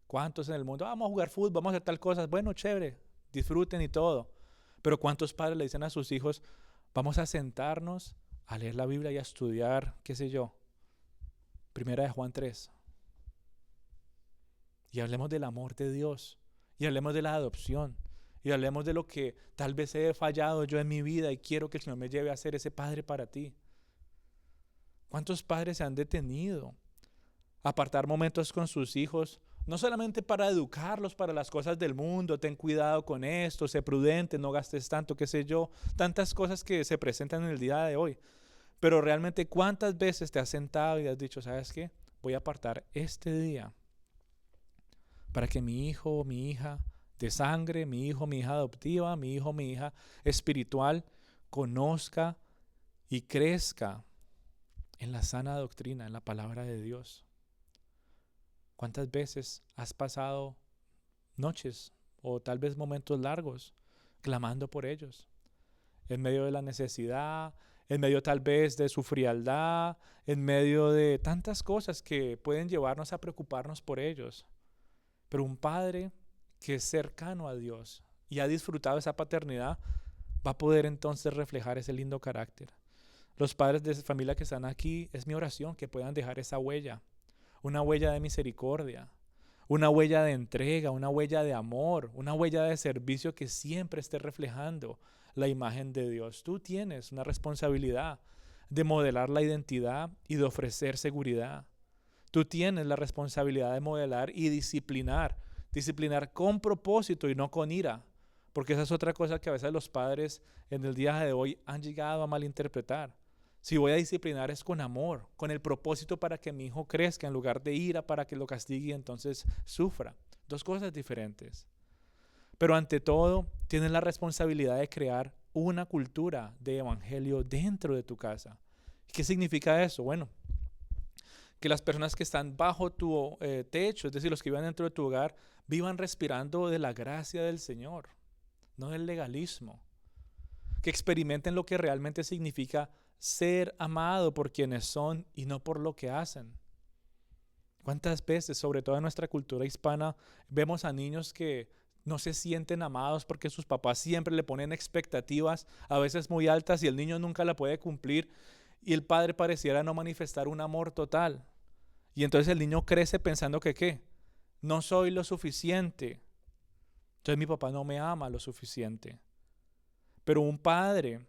¿Cuántos en el mundo? Vamos a jugar fútbol, vamos a hacer tal cosa. Bueno, chévere, disfruten y todo. Pero ¿cuántos padres le dicen a sus hijos, vamos a sentarnos a leer la Biblia y a estudiar, qué sé yo, Primera de Juan 3? Y hablemos del amor de Dios, y hablemos de la adopción, y hablemos de lo que tal vez he fallado yo en mi vida y quiero que el Señor me lleve a ser ese padre para ti. ¿Cuántos padres se han detenido a apartar momentos con sus hijos, no solamente para educarlos para las cosas del mundo, ten cuidado con esto, sé prudente, no gastes tanto, qué sé yo, tantas cosas que se presentan en el día de hoy, pero realmente cuántas veces te has sentado y has dicho, ¿sabes qué? Voy a apartar este día para que mi hijo o mi hija de sangre, mi hijo, mi hija adoptiva, mi hijo, mi hija espiritual, conozca y crezca en la sana doctrina, en la palabra de Dios. ¿Cuántas veces has pasado noches o tal vez momentos largos clamando por ellos? En medio de la necesidad, en medio tal vez de su frialdad, en medio de tantas cosas que pueden llevarnos a preocuparnos por ellos. Pero un padre que es cercano a Dios y ha disfrutado esa paternidad va a poder entonces reflejar ese lindo carácter. Los padres de familia que están aquí, es mi oración que puedan dejar esa huella, una huella de misericordia, una huella de entrega, una huella de amor, una huella de servicio que siempre esté reflejando la imagen de Dios. Tú tienes una responsabilidad de modelar la identidad y de ofrecer seguridad. Tú tienes la responsabilidad de modelar y disciplinar con propósito y no con ira, porque esa es otra cosa que a veces los padres en el día de hoy han llegado a malinterpretar. Si voy a disciplinar es con amor, con el propósito para que mi hijo crezca en lugar de ira para que lo castigue y entonces sufra. Dos cosas diferentes. Pero ante todo, tienes la responsabilidad de crear una cultura de evangelio dentro de tu casa. ¿Qué significa eso? Bueno, que las personas que están bajo tu techo, es decir, los que vivan dentro de tu hogar, vivan respirando de la gracia del Señor, no del legalismo. Que experimenten lo que realmente significa ser amado por quienes son y no por lo que hacen. ¿Cuántas veces, sobre todo en nuestra cultura hispana, vemos a niños que no se sienten amados porque sus papás siempre le ponen expectativas, a veces muy altas, y el niño nunca la puede cumplir y el padre pareciera no manifestar un amor total? Y entonces el niño crece pensando que ¿qué? No soy lo suficiente. Entonces mi papá no me ama lo suficiente. Pero un padre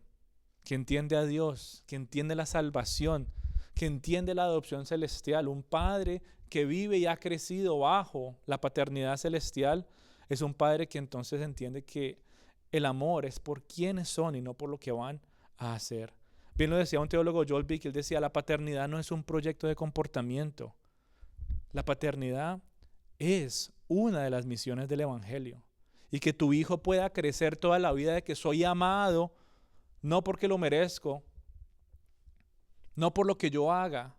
que entiende a Dios, que entiende la salvación, que entiende la adopción celestial, un padre que vive y ha crecido bajo la paternidad celestial, es un padre que entonces entiende que el amor es por quienes son y no por lo que van a hacer. Bien lo decía un teólogo, Joel Bick, él decía, la paternidad no es un proyecto de comportamiento. La paternidad es una de las misiones del evangelio. Y que tu hijo pueda crecer toda la vida de que soy amado, no porque lo merezco, no por lo que yo haga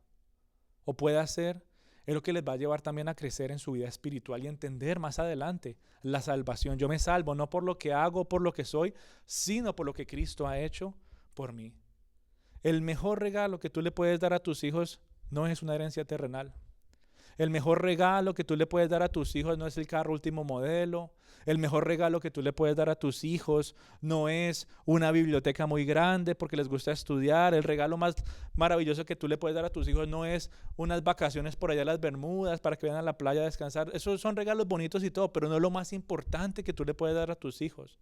o pueda hacer, es lo que les va a llevar también a crecer en su vida espiritual y entender más adelante la salvación. Yo me salvo no por lo que hago, por lo que soy, sino por lo que Cristo ha hecho por mí. El mejor regalo que tú le puedes dar a tus hijos no es una herencia terrenal. El mejor regalo que tú le puedes dar a tus hijos no es el carro último modelo. El mejor regalo que tú le puedes dar a tus hijos no es una biblioteca muy grande porque les gusta estudiar. El regalo más maravilloso que tú le puedes dar a tus hijos no es unas vacaciones por allá en las Bermudas para que vayan a la playa a descansar. Esos son regalos bonitos y todo, pero no es lo más importante que tú le puedes dar a tus hijos.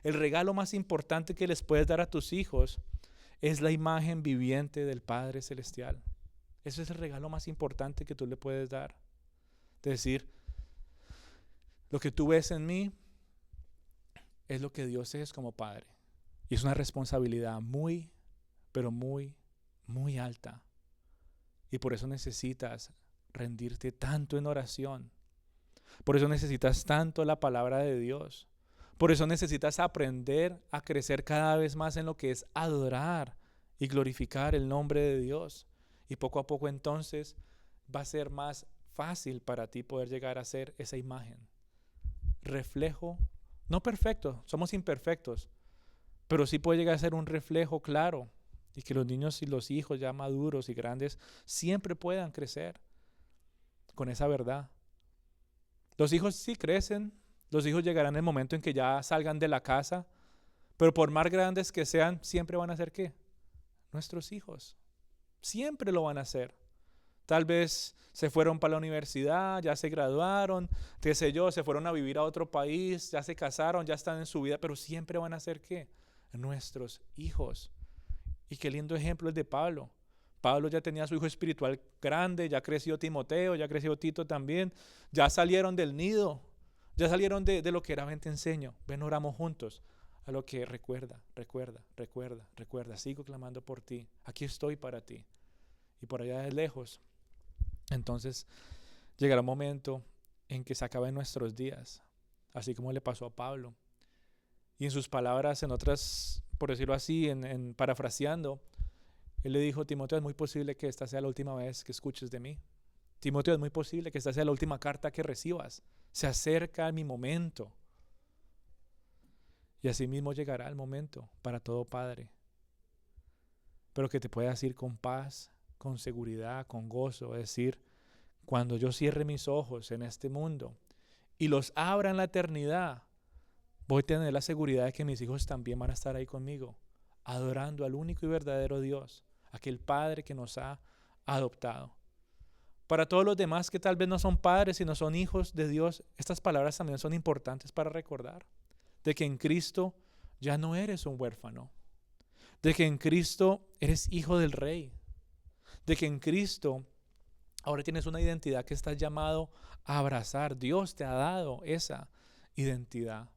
El regalo más importante que les puedes dar a tus hijos es la imagen viviente del Padre Celestial. Ese es el regalo más importante que tú le puedes dar. Es decir, lo que tú ves en mí es lo que Dios es como Padre. Y es una responsabilidad muy, pero muy, muy alta. Y por eso necesitas rendirte tanto en oración. Por eso necesitas tanto la palabra de Dios. Por eso necesitas aprender a crecer cada vez más en lo que es adorar y glorificar el nombre de Dios. Y poco a poco entonces va a ser más fácil para ti poder llegar a ser esa imagen. Reflejo, no perfecto, somos imperfectos, pero sí puede llegar a ser un reflejo claro y que los niños y los hijos ya maduros y grandes siempre puedan crecer con esa verdad. Los hijos sí crecen, los hijos llegarán el momento en que ya salgan de la casa, pero por más grandes que sean, siempre van a ser ¿qué? Nuestros hijos. Siempre lo van a hacer. Tal vez se fueron para la universidad, ya se graduaron, qué sé yo, se fueron a vivir a otro país, ya se casaron, ya están en su vida, pero siempre van a ser ¿qué? Nuestros hijos. Y qué lindo ejemplo es de Pablo. Pablo ya tenía a su hijo espiritual grande, ya creció Timoteo, ya creció Tito también, ya salieron del nido, ya salieron de lo que era ven te enseño, ven oramos juntos. A lo que recuerda, sigo clamando por ti, aquí estoy para ti. Y por allá de lejos, entonces llegará un momento en que se acaben nuestros días, así como le pasó a Pablo. Y en sus palabras, en otras, por decirlo así, en parafraseando, él le dijo, Timoteo, es muy posible que esta sea la última vez que escuches de mí. Timoteo, es muy posible que esta sea la última carta que recibas. Se acerca mi momento. Y así mismo llegará el momento para todo padre. Pero que te puedas ir con paz, con seguridad, con gozo. Es decir, cuando yo cierre mis ojos en este mundo y los abra en la eternidad, voy a tener la seguridad de que mis hijos también van a estar ahí conmigo, adorando al único y verdadero Dios, aquel Padre que nos ha adoptado. Para todos los demás que tal vez no son padres, sino son hijos de Dios, estas palabras también son importantes para recordar. De que en Cristo ya no eres un huérfano. De que en Cristo eres hijo del Rey. De que en Cristo ahora tienes una identidad que estás llamado a abrazar. Dios te ha dado esa identidad.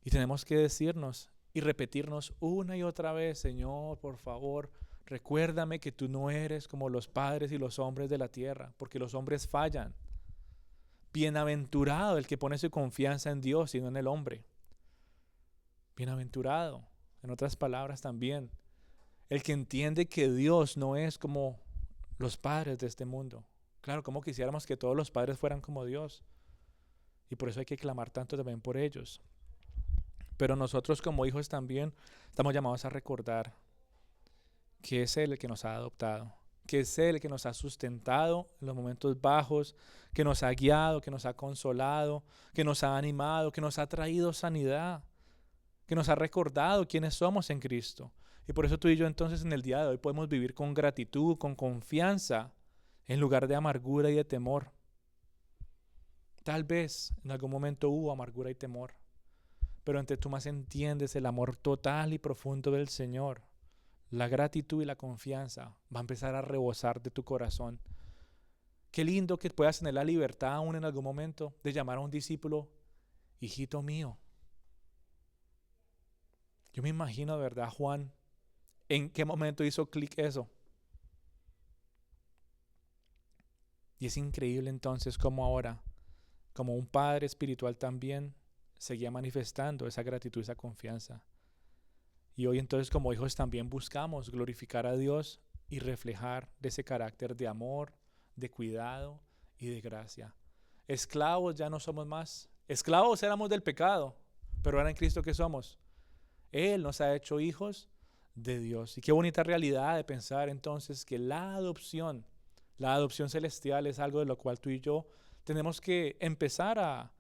Y tenemos que decirnos y repetirnos una y otra vez, Señor, por favor, recuérdame que tú no eres como los padres y los hombres de la tierra, porque los hombres fallan. Bienaventurado el que pone su confianza en Dios y no en el hombre. Bienaventurado, en otras palabras también, el que entiende que Dios no es como los padres de este mundo. Claro, como quisiéramos que todos los padres fueran como Dios. Y por eso hay que clamar tanto también por ellos. Pero nosotros como hijos también estamos llamados a recordar que es Él el que nos ha adoptado. Que es Él el que nos ha sustentado en los momentos bajos, que nos ha guiado, que nos ha consolado, que nos ha animado, que nos ha traído sanidad, que nos ha recordado quiénes somos en Cristo. Y por eso tú y yo entonces en el día de hoy podemos vivir con gratitud, con confianza, en lugar de amargura y de temor. Tal vez en algún momento hubo amargura y temor, pero entre tú más entiendes el amor total y profundo del Señor, la gratitud y la confianza va a empezar a rebosar de tu corazón. Qué lindo que puedas tener la libertad aún en algún momento de llamar a un discípulo, hijito mío. Yo me imagino, de verdad, Juan, en qué momento hizo clic eso. Y es increíble entonces cómo ahora, como un padre espiritual también, seguía manifestando esa gratitud, esa confianza. Y hoy entonces como hijos también buscamos glorificar a Dios y reflejar de ese carácter de amor, de cuidado y de gracia. Esclavos ya no somos más. Esclavos éramos del pecado, pero ahora en Cristo ¿qué somos? Él nos ha hecho hijos de Dios. Y qué bonita realidad de pensar entonces que la adopción celestial es algo de lo cual tú y yo tenemos que empezar a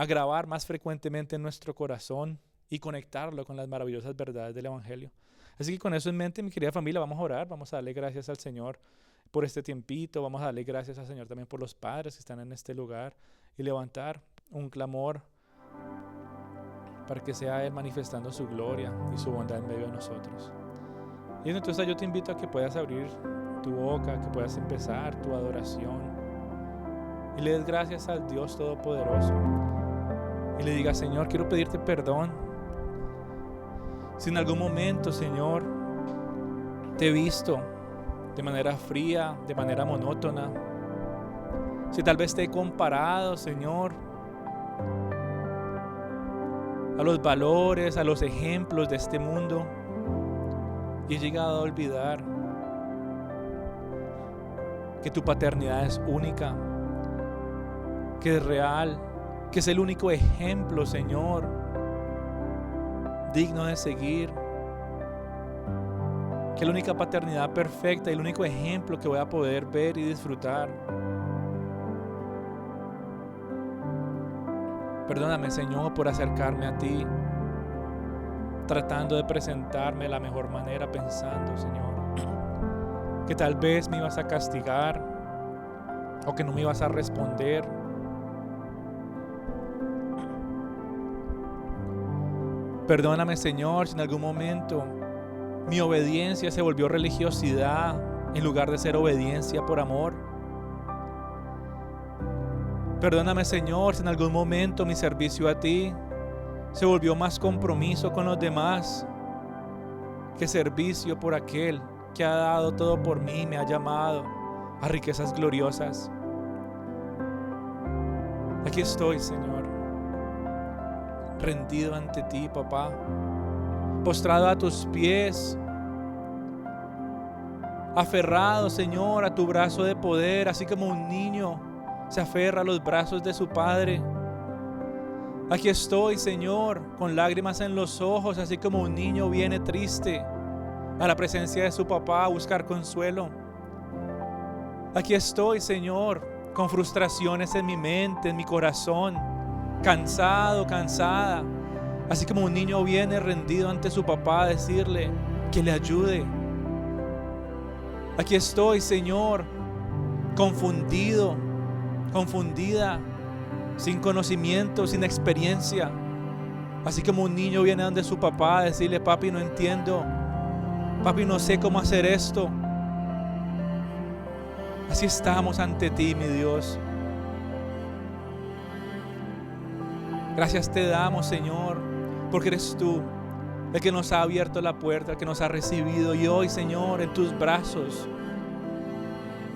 grabar más frecuentemente en nuestro corazón y conectarlo con las maravillosas verdades del Evangelio. Así que con eso en mente, mi querida familia, vamos a orar, vamos a darle gracias al Señor por este tiempito, vamos a darle gracias al Señor también por los padres que están en este lugar y levantar un clamor para que sea Él manifestando su gloria y su bondad en medio de nosotros. Y entonces yo te invito a que puedas abrir tu boca, que puedas empezar tu adoración y le des gracias al Dios Todopoderoso y le digas: Señor, quiero pedirte perdón si en algún momento, Señor, te he visto de manera fría, de manera monótona, si tal vez te he comparado, Señor, a los valores, a los ejemplos de este mundo y he llegado a olvidar que tu paternidad es única, que es real, que es el único ejemplo, Señor, digno de seguir, que es la única paternidad perfecta y el único ejemplo que voy a poder ver y disfrutar. Perdóname, Señor, por acercarme a ti, tratando de presentarme de la mejor manera, pensando, Señor, que tal vez me ibas a castigar o que no me ibas a responder. Perdóname, Señor, si en algún momento mi obediencia se volvió religiosidad en lugar de ser obediencia por amor. Perdóname, Señor, si en algún momento mi servicio a ti se volvió más compromiso con los demás que servicio por aquel que ha dado todo por mí, me ha llamado a riquezas gloriosas. Aquí estoy, Señor, rendido ante ti, papá, postrado a tus pies, aferrado, Señor, a tu brazo de poder, así como un niño se aferra a los brazos de su padre. Aquí estoy, Señor, con lágrimas en los ojos, así como un niño viene triste a la presencia de su papá a buscar consuelo. Aquí estoy, Señor, con frustraciones en mi mente, en mi corazón, cansado, cansada, así como un niño viene rendido ante su papá a decirle que le ayude. Aquí estoy, Señor, confundido, confundida, sin conocimiento, sin experiencia, así como un niño viene donde su papá a decirle: papi, no entiendo, papi, no sé cómo hacer esto. Así estamos ante ti, mi Dios. Gracias te damos, Señor, porque eres tú el que nos ha abierto la puerta, el que nos ha recibido, y hoy, Señor, en tus brazos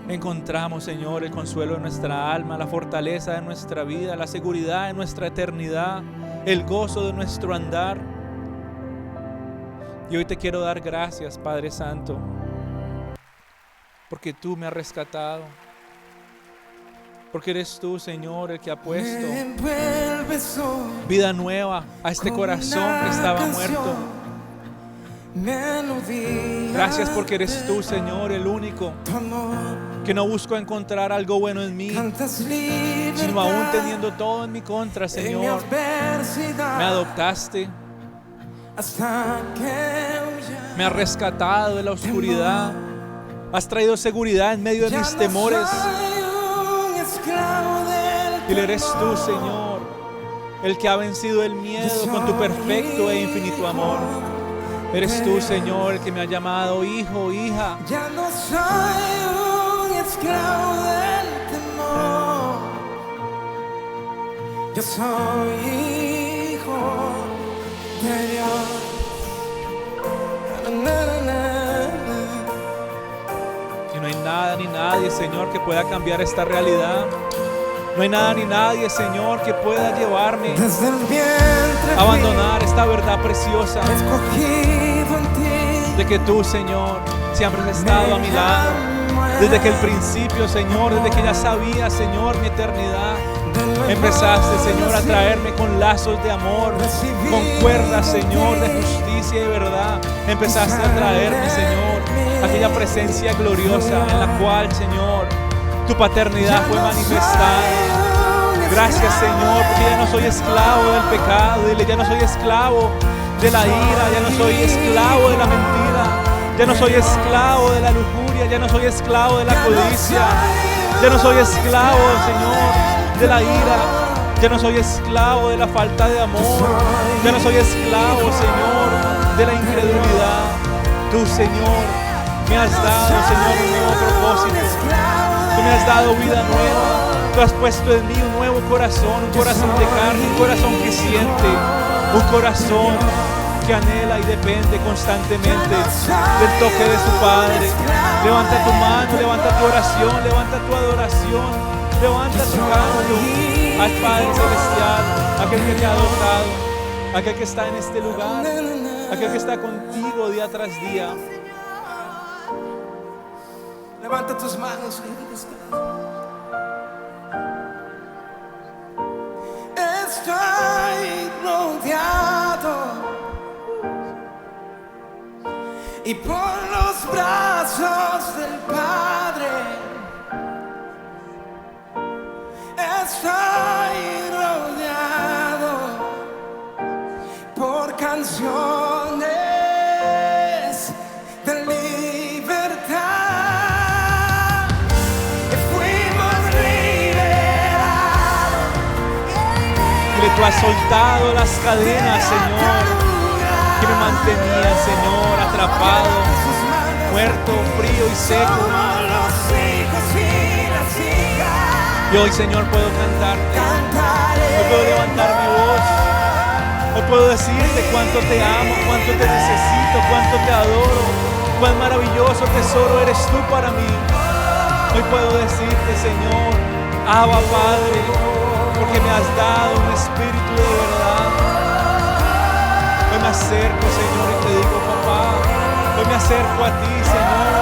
encontramos, Señor, el consuelo de nuestra alma, la fortaleza de nuestra vida, la seguridad de nuestra eternidad, el gozo de nuestro andar. Y hoy te quiero dar gracias, Padre Santo, porque tú me has rescatado, porque eres tú, Señor, el que ha puesto vida nueva a este corazón que estaba muerto. Gracias porque eres tú, Señor, el único que no busco encontrar algo bueno en mí, sino aún teniendo todo en mi contra, Señor, me adoptaste, me has rescatado de la oscuridad, has traído seguridad en medio de mis temores. Y eres tú, Señor, el que ha vencido el miedo con tu perfecto e infinito amor. Eres tú, Señor, el que me ha llamado hijo, hija. Ya no soy un esclavo del temor. Yo soy hijo de Dios. Y no hay nada ni nadie, Señor, que pueda cambiar esta realidad. No hay nada ni nadie, Señor, que pueda llevarme a abandonar esta verdad preciosa de que tú, Señor, siempre has estado a mi lado. Desde que el principio, Señor, desde que ya sabía, Señor, mi eternidad. Empezaste, Señor, a traerme con lazos de amor, con cuerdas, Señor, de justicia y verdad. Empezaste a traerme, Señor, aquella presencia gloriosa en la cual, Señor, tu paternidad fue manifestada. Gracias, Señor, porque ya no soy esclavo del pecado. Dile, ya no soy esclavo de la ira, ya no soy esclavo de la mentira, ya no soy esclavo de la lujuria, ya no soy esclavo de la codicia, ya no soy esclavo, Señor, de la ira, ya no soy esclavo de la falta de amor, ya no soy esclavo, Señor, de la incredulidad. Tú, Señor, me has dado, Señor, un nuevo propósito. Tú me has dado vida nueva. Tú has puesto en mí un nuevo corazón, un corazón de carne, un corazón que siente, un corazón que anhela y depende constantemente del toque de su Padre. Levanta tu mano, levanta tu oración, levanta tu adoración, levanta tu canto al Padre Celestial, aquel que te ha adoptado, aquel que está en este lugar, aquel que está contigo día tras día. Levanta tus manos y estoy rodeado y por los brazos del Padre estoy rodeado por canciones de libertad. Tú has soltado las cadenas, Señor, que me mantenían, Señor, atrapado, muerto, frío y seco. Y hoy, Señor, puedo cantarte. Hoy puedo levantar mi voz. Hoy puedo decirte cuánto te amo, cuánto te necesito, cuánto te adoro, cuán maravilloso tesoro eres tú para mí. Hoy puedo decirte, Señor, Abba, Padre, porque me has dado un espíritu de verdad. Hoy me acerco, Señor, y te digo, papá, hoy me acerco a ti, Señor,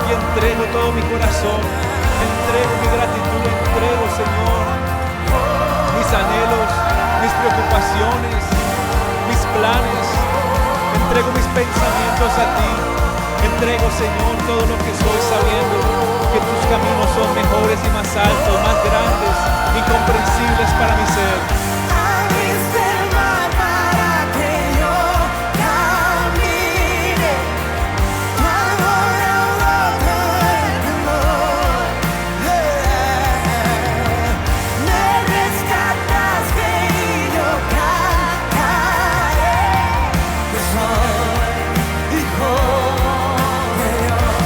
y entrego todo mi corazón, entrego mi gratitud, entrego, Señor, mis anhelos, mis preocupaciones, mis planes, entrego mis pensamientos a ti, entrego, Señor, todo lo que soy, sabiendo que tus caminos son mejores y más altos, más grandes, incomprensibles para mi ser. Abriste el mar para que yo camine, tu amor ahogó el temor. Me rescataste y yo cantaré que soy hijo de Dios.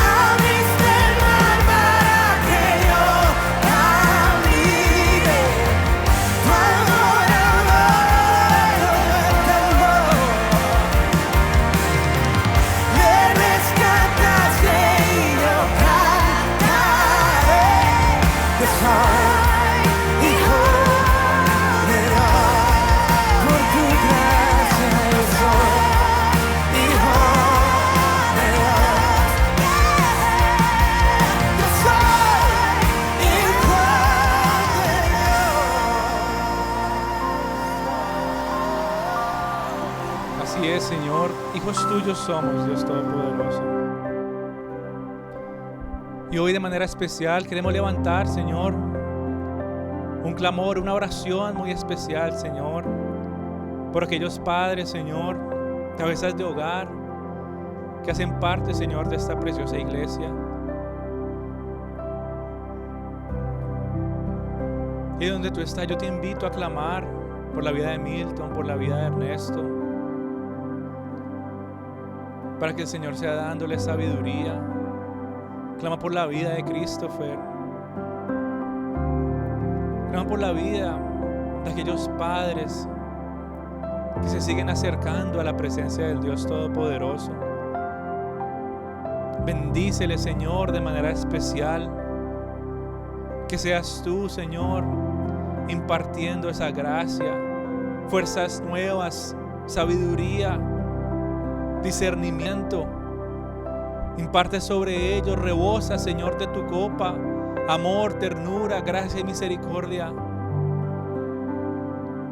Abriste el mar para que yo camine, tu amor ahogó el temor. Me rescataste y yo cantaré que soy hijo de Dios. Por tu gracia yo soy hijo de Dios. Yo soy hijo de Dios. Así es, Señor, hijos tuyos somos, Dios Todopoderoso. Y hoy de manera especial queremos levantar, Señor, un clamor, una oración muy especial, Señor, por aquellos padres, Señor, cabezas de hogar, que hacen parte, Señor, de esta preciosa iglesia. Y donde tú estás, yo te invito a clamar por la vida de Milton, por la vida de Ernesto, para que el Señor sea dándole sabiduría. Clama por la vida de Christopher. Clama por la vida de aquellos padres que se siguen acercando a la presencia del Dios Todopoderoso. Bendícele, Señor, de manera especial. Que seas tú, Señor, impartiendo esa gracia, fuerzas nuevas, sabiduría, discernimiento. Imparte sobre ellos, rebosa, Señor, de tu copa, amor, ternura, gracia y misericordia.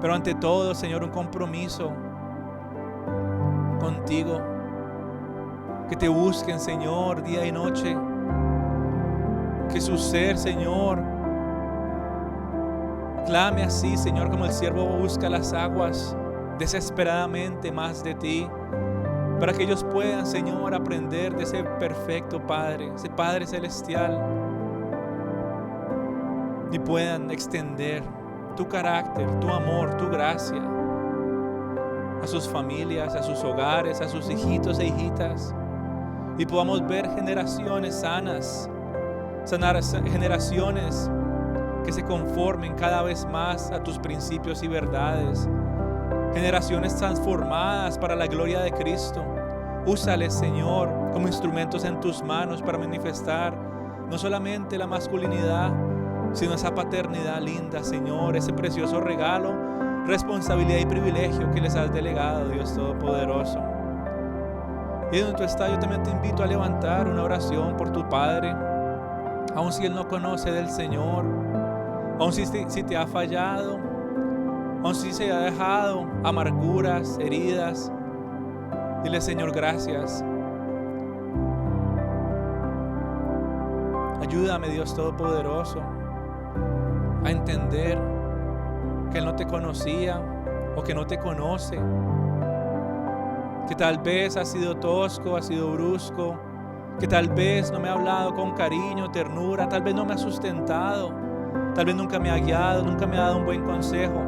Pero ante todo, Señor, un compromiso contigo. Que te busquen, Señor, día y noche. Que su ser, Señor, clame así, Señor, como el siervo busca las aguas, desesperadamente más de ti. Para que ellos puedan, Señor, aprender de ese perfecto Padre, ese Padre celestial. Y puedan extender tu carácter, tu amor, tu gracia a sus familias, a sus hogares, a sus hijitos e hijitas. Y podamos ver generaciones sanas, sanar generaciones que se conformen cada vez más a tus principios y verdades. Generaciones transformadas para la gloria de Cristo. Úsales, Señor, como instrumentos en tus manos para manifestar no solamente la masculinidad, sino esa paternidad linda, Señor, ese precioso regalo, responsabilidad y privilegio que les has delegado, Dios Todopoderoso. Y donde tú estás, yo también te invito a levantar una oración por tu Padre, aun si Él no conoce del Señor, aun si te ha fallado, aun si se ha dejado amarguras, heridas. Dile, Señor, gracias. Ayúdame, Dios Todopoderoso, a entender que Él no te conocía o que no te conoce, que tal vez ha sido tosco, ha sido brusco, que tal vez no me ha hablado con cariño, ternura, tal vez no me ha sustentado, tal vez nunca me ha guiado, nunca me ha dado un buen consejo.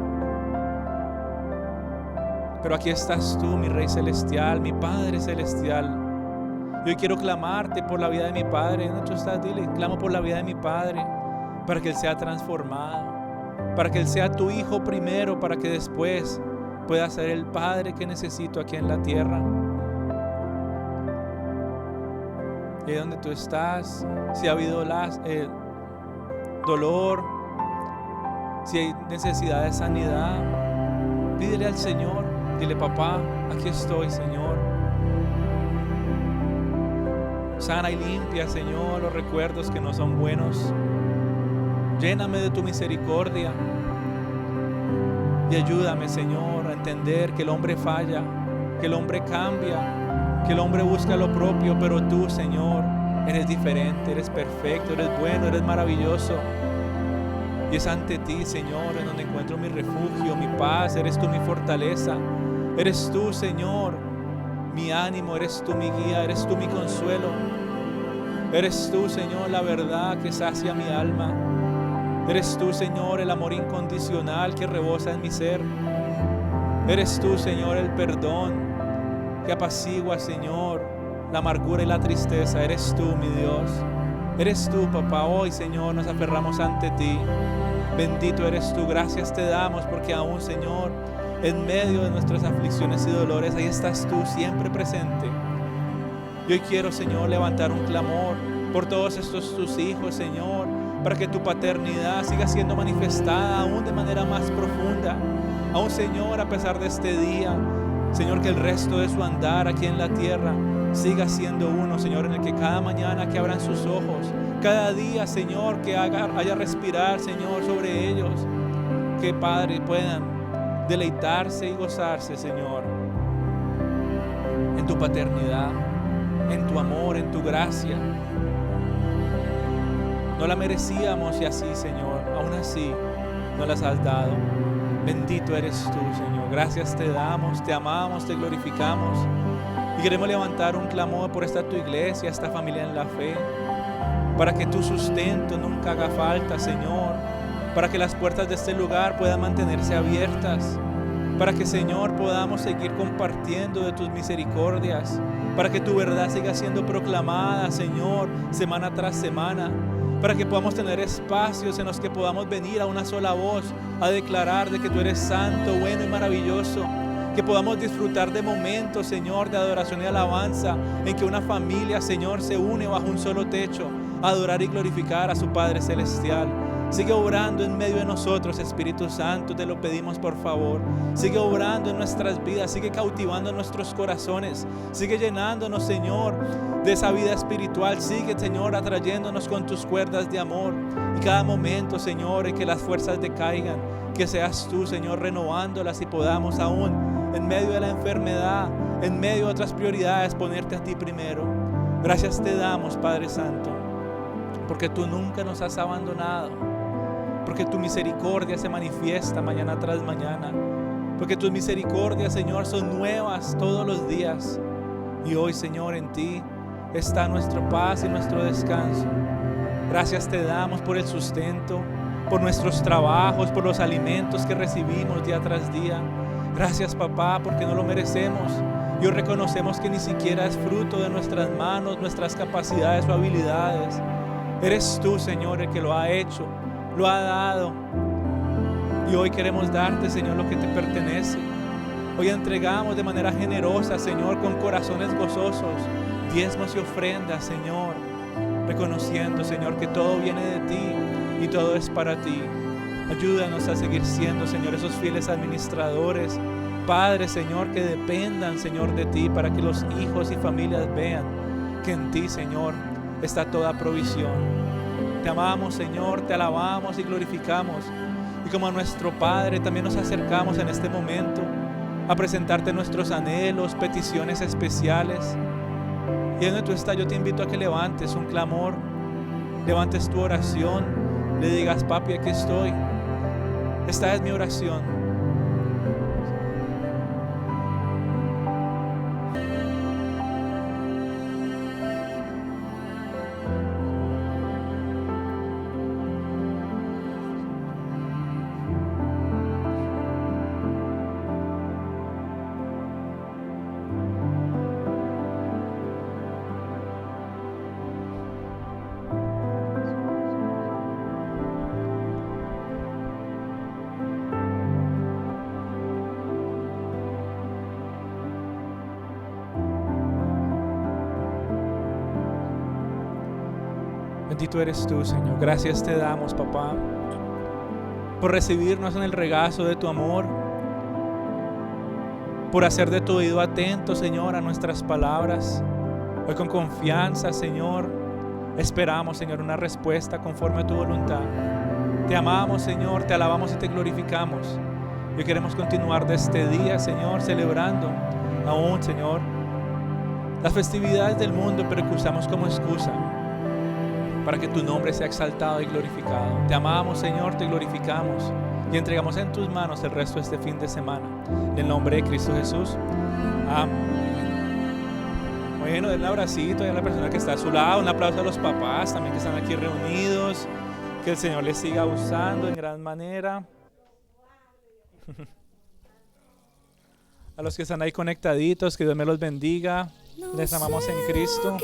Pero aquí estás tú, mi Rey Celestial, mi Padre Celestial. Yo quiero clamarte por la vida de mi Padre. ¿Dónde tú estás? Dile, clamo por la vida de mi Padre, para que Él sea transformado, para que Él sea tu Hijo primero, para que después pueda ser el Padre que necesito aquí en la tierra. Y donde tú estás, si ha habido dolor, si hay necesidad de sanidad, pídele al Señor. Dile, papá, aquí estoy, Señor. Sana y limpia, Señor, los recuerdos que no son buenos. Lléname de tu misericordia. Y ayúdame, Señor, a entender que el hombre falla, que el hombre cambia, que el hombre busca lo propio, pero tú, Señor, eres diferente, eres perfecto, eres bueno, eres maravilloso. Y es ante ti, Señor, en donde encuentro mi refugio, mi paz. Eres tú mi fortaleza. Eres tú, Señor, mi ánimo. Eres tú mi guía. Eres tú mi consuelo. Eres tú, Señor, la verdad que sacia mi alma. Eres tú, Señor, el amor incondicional que rebosa en mi ser. Eres tú, Señor, el perdón que apacigua, Señor, la amargura y la tristeza. Eres tú, mi Dios. Eres tú, papá. Hoy, Señor, nos aferramos ante ti. Bendito eres tú. Gracias te damos porque aún, Señor, en medio de nuestras aflicciones y dolores, ahí estás tú siempre presente. Y hoy quiero, Señor, levantar un clamor por todos estos tus hijos, Señor, para que tu paternidad siga siendo manifestada aún de manera más profunda. Aún, Señor, a pesar de este día, Señor, que el resto de su andar aquí en la tierra siga siendo uno, Señor, en el que cada mañana que abran sus ojos, cada día, Señor, que haya respirar, Señor, sobre ellos, que, Padre, puedan deleitarse y gozarse, Señor, en tu paternidad, en tu amor, en tu gracia. No la merecíamos y así, Señor, aún así nos las has dado. Bendito eres tú, Señor. Gracias te damos, te amamos, te glorificamos. Y queremos levantar un clamor por esta tu iglesia, esta familia en la fe, para que tu sustento nunca haga falta, Señor, para que las puertas de este lugar puedan mantenerse abiertas, para que, Señor, podamos seguir compartiendo de tus misericordias, para que tu verdad siga siendo proclamada, Señor, semana tras semana, para que podamos tener espacios en los que podamos venir a una sola voz a declarar de que tú eres santo, bueno y maravilloso. Que podamos disfrutar de momentos, Señor, de adoración y alabanza, en que una familia, Señor, se une bajo un solo techo a adorar y glorificar a su Padre Celestial. Sigue obrando en medio de nosotros, Espíritu Santo, te lo pedimos por favor. Sigue obrando en nuestras vidas, sigue cautivando nuestros corazones, sigue llenándonos, Señor, de esa vida espiritual. Sigue, Señor, atrayéndonos con tus cuerdas de amor. Y cada momento, Señor, en que las fuerzas decaigan, que seas tú, Señor, renovándolas y podamos aún en medio de la enfermedad, en medio de otras prioridades, ponerte a ti primero. Gracias te damos, Padre Santo, porque tú nunca nos has abandonado, porque tu misericordia se manifiesta mañana tras mañana, porque tus misericordias, Señor, son nuevas todos los días. Y hoy, Señor, en ti está nuestra paz y nuestro descanso. Gracias te damos por el sustento, por nuestros trabajos, por los alimentos que recibimos día tras día. Gracias, papá, porque no lo merecemos. Y hoy reconocemos que ni siquiera es fruto de nuestras manos, nuestras capacidades o habilidades. Eres tú, Señor, el que lo ha hecho, lo ha dado. Y hoy queremos darte, Señor, lo que te pertenece. Hoy entregamos de manera generosa, Señor, con corazones gozosos, diezmos y ofrendas, Señor, reconociendo, Señor, que todo viene de ti y todo es para ti. Ayúdanos a seguir siendo, Señor, esos fieles administradores, padres, Señor, que dependan, Señor, de ti, para que los hijos y familias vean que en ti, Señor, está toda provisión. Te amamos, Señor, te alabamos y glorificamos. Y como a nuestro Padre también nos acercamos en este momento a presentarte nuestros anhelos, peticiones especiales. Y donde tú estás, yo te invito a que levantes un clamor, levantes tu oración, le digas: papi, aquí estoy. Esta es mi oración. Bendito eres tú, Señor. Gracias te damos, papá, por recibirnos en el regazo de tu amor, por hacer de tu oído atento, Señor, a nuestras palabras. Hoy con confianza, Señor, esperamos, Señor, una respuesta conforme a tu voluntad. Te amamos, Señor, te alabamos y te glorificamos. Y queremos continuar de este día, Señor, celebrando aún, Señor, las festividades del mundo, pero que usamos como excusa para que tu nombre sea exaltado y glorificado. Te amamos, Señor, te glorificamos y entregamos en tus manos el resto de este fin de semana. En el nombre de Cristo Jesús. Amén. Bueno, denle un abracito a la persona que está a su lado. Un aplauso a los papás también que están aquí reunidos. Que el Señor les siga usando en gran manera. A los que están ahí conectaditos, que Dios me los bendiga. Les amamos en Cristo.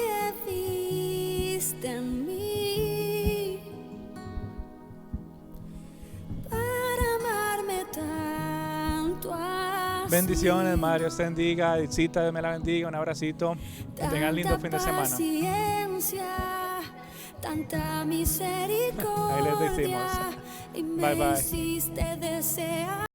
Bendiciones, Mario, Dios te bendiga. Edicita, Dios me la bendiga. Un abracito. Que tengan lindo fin de semana. Tanta misericordia. Ahí les decimos. Bye, bye.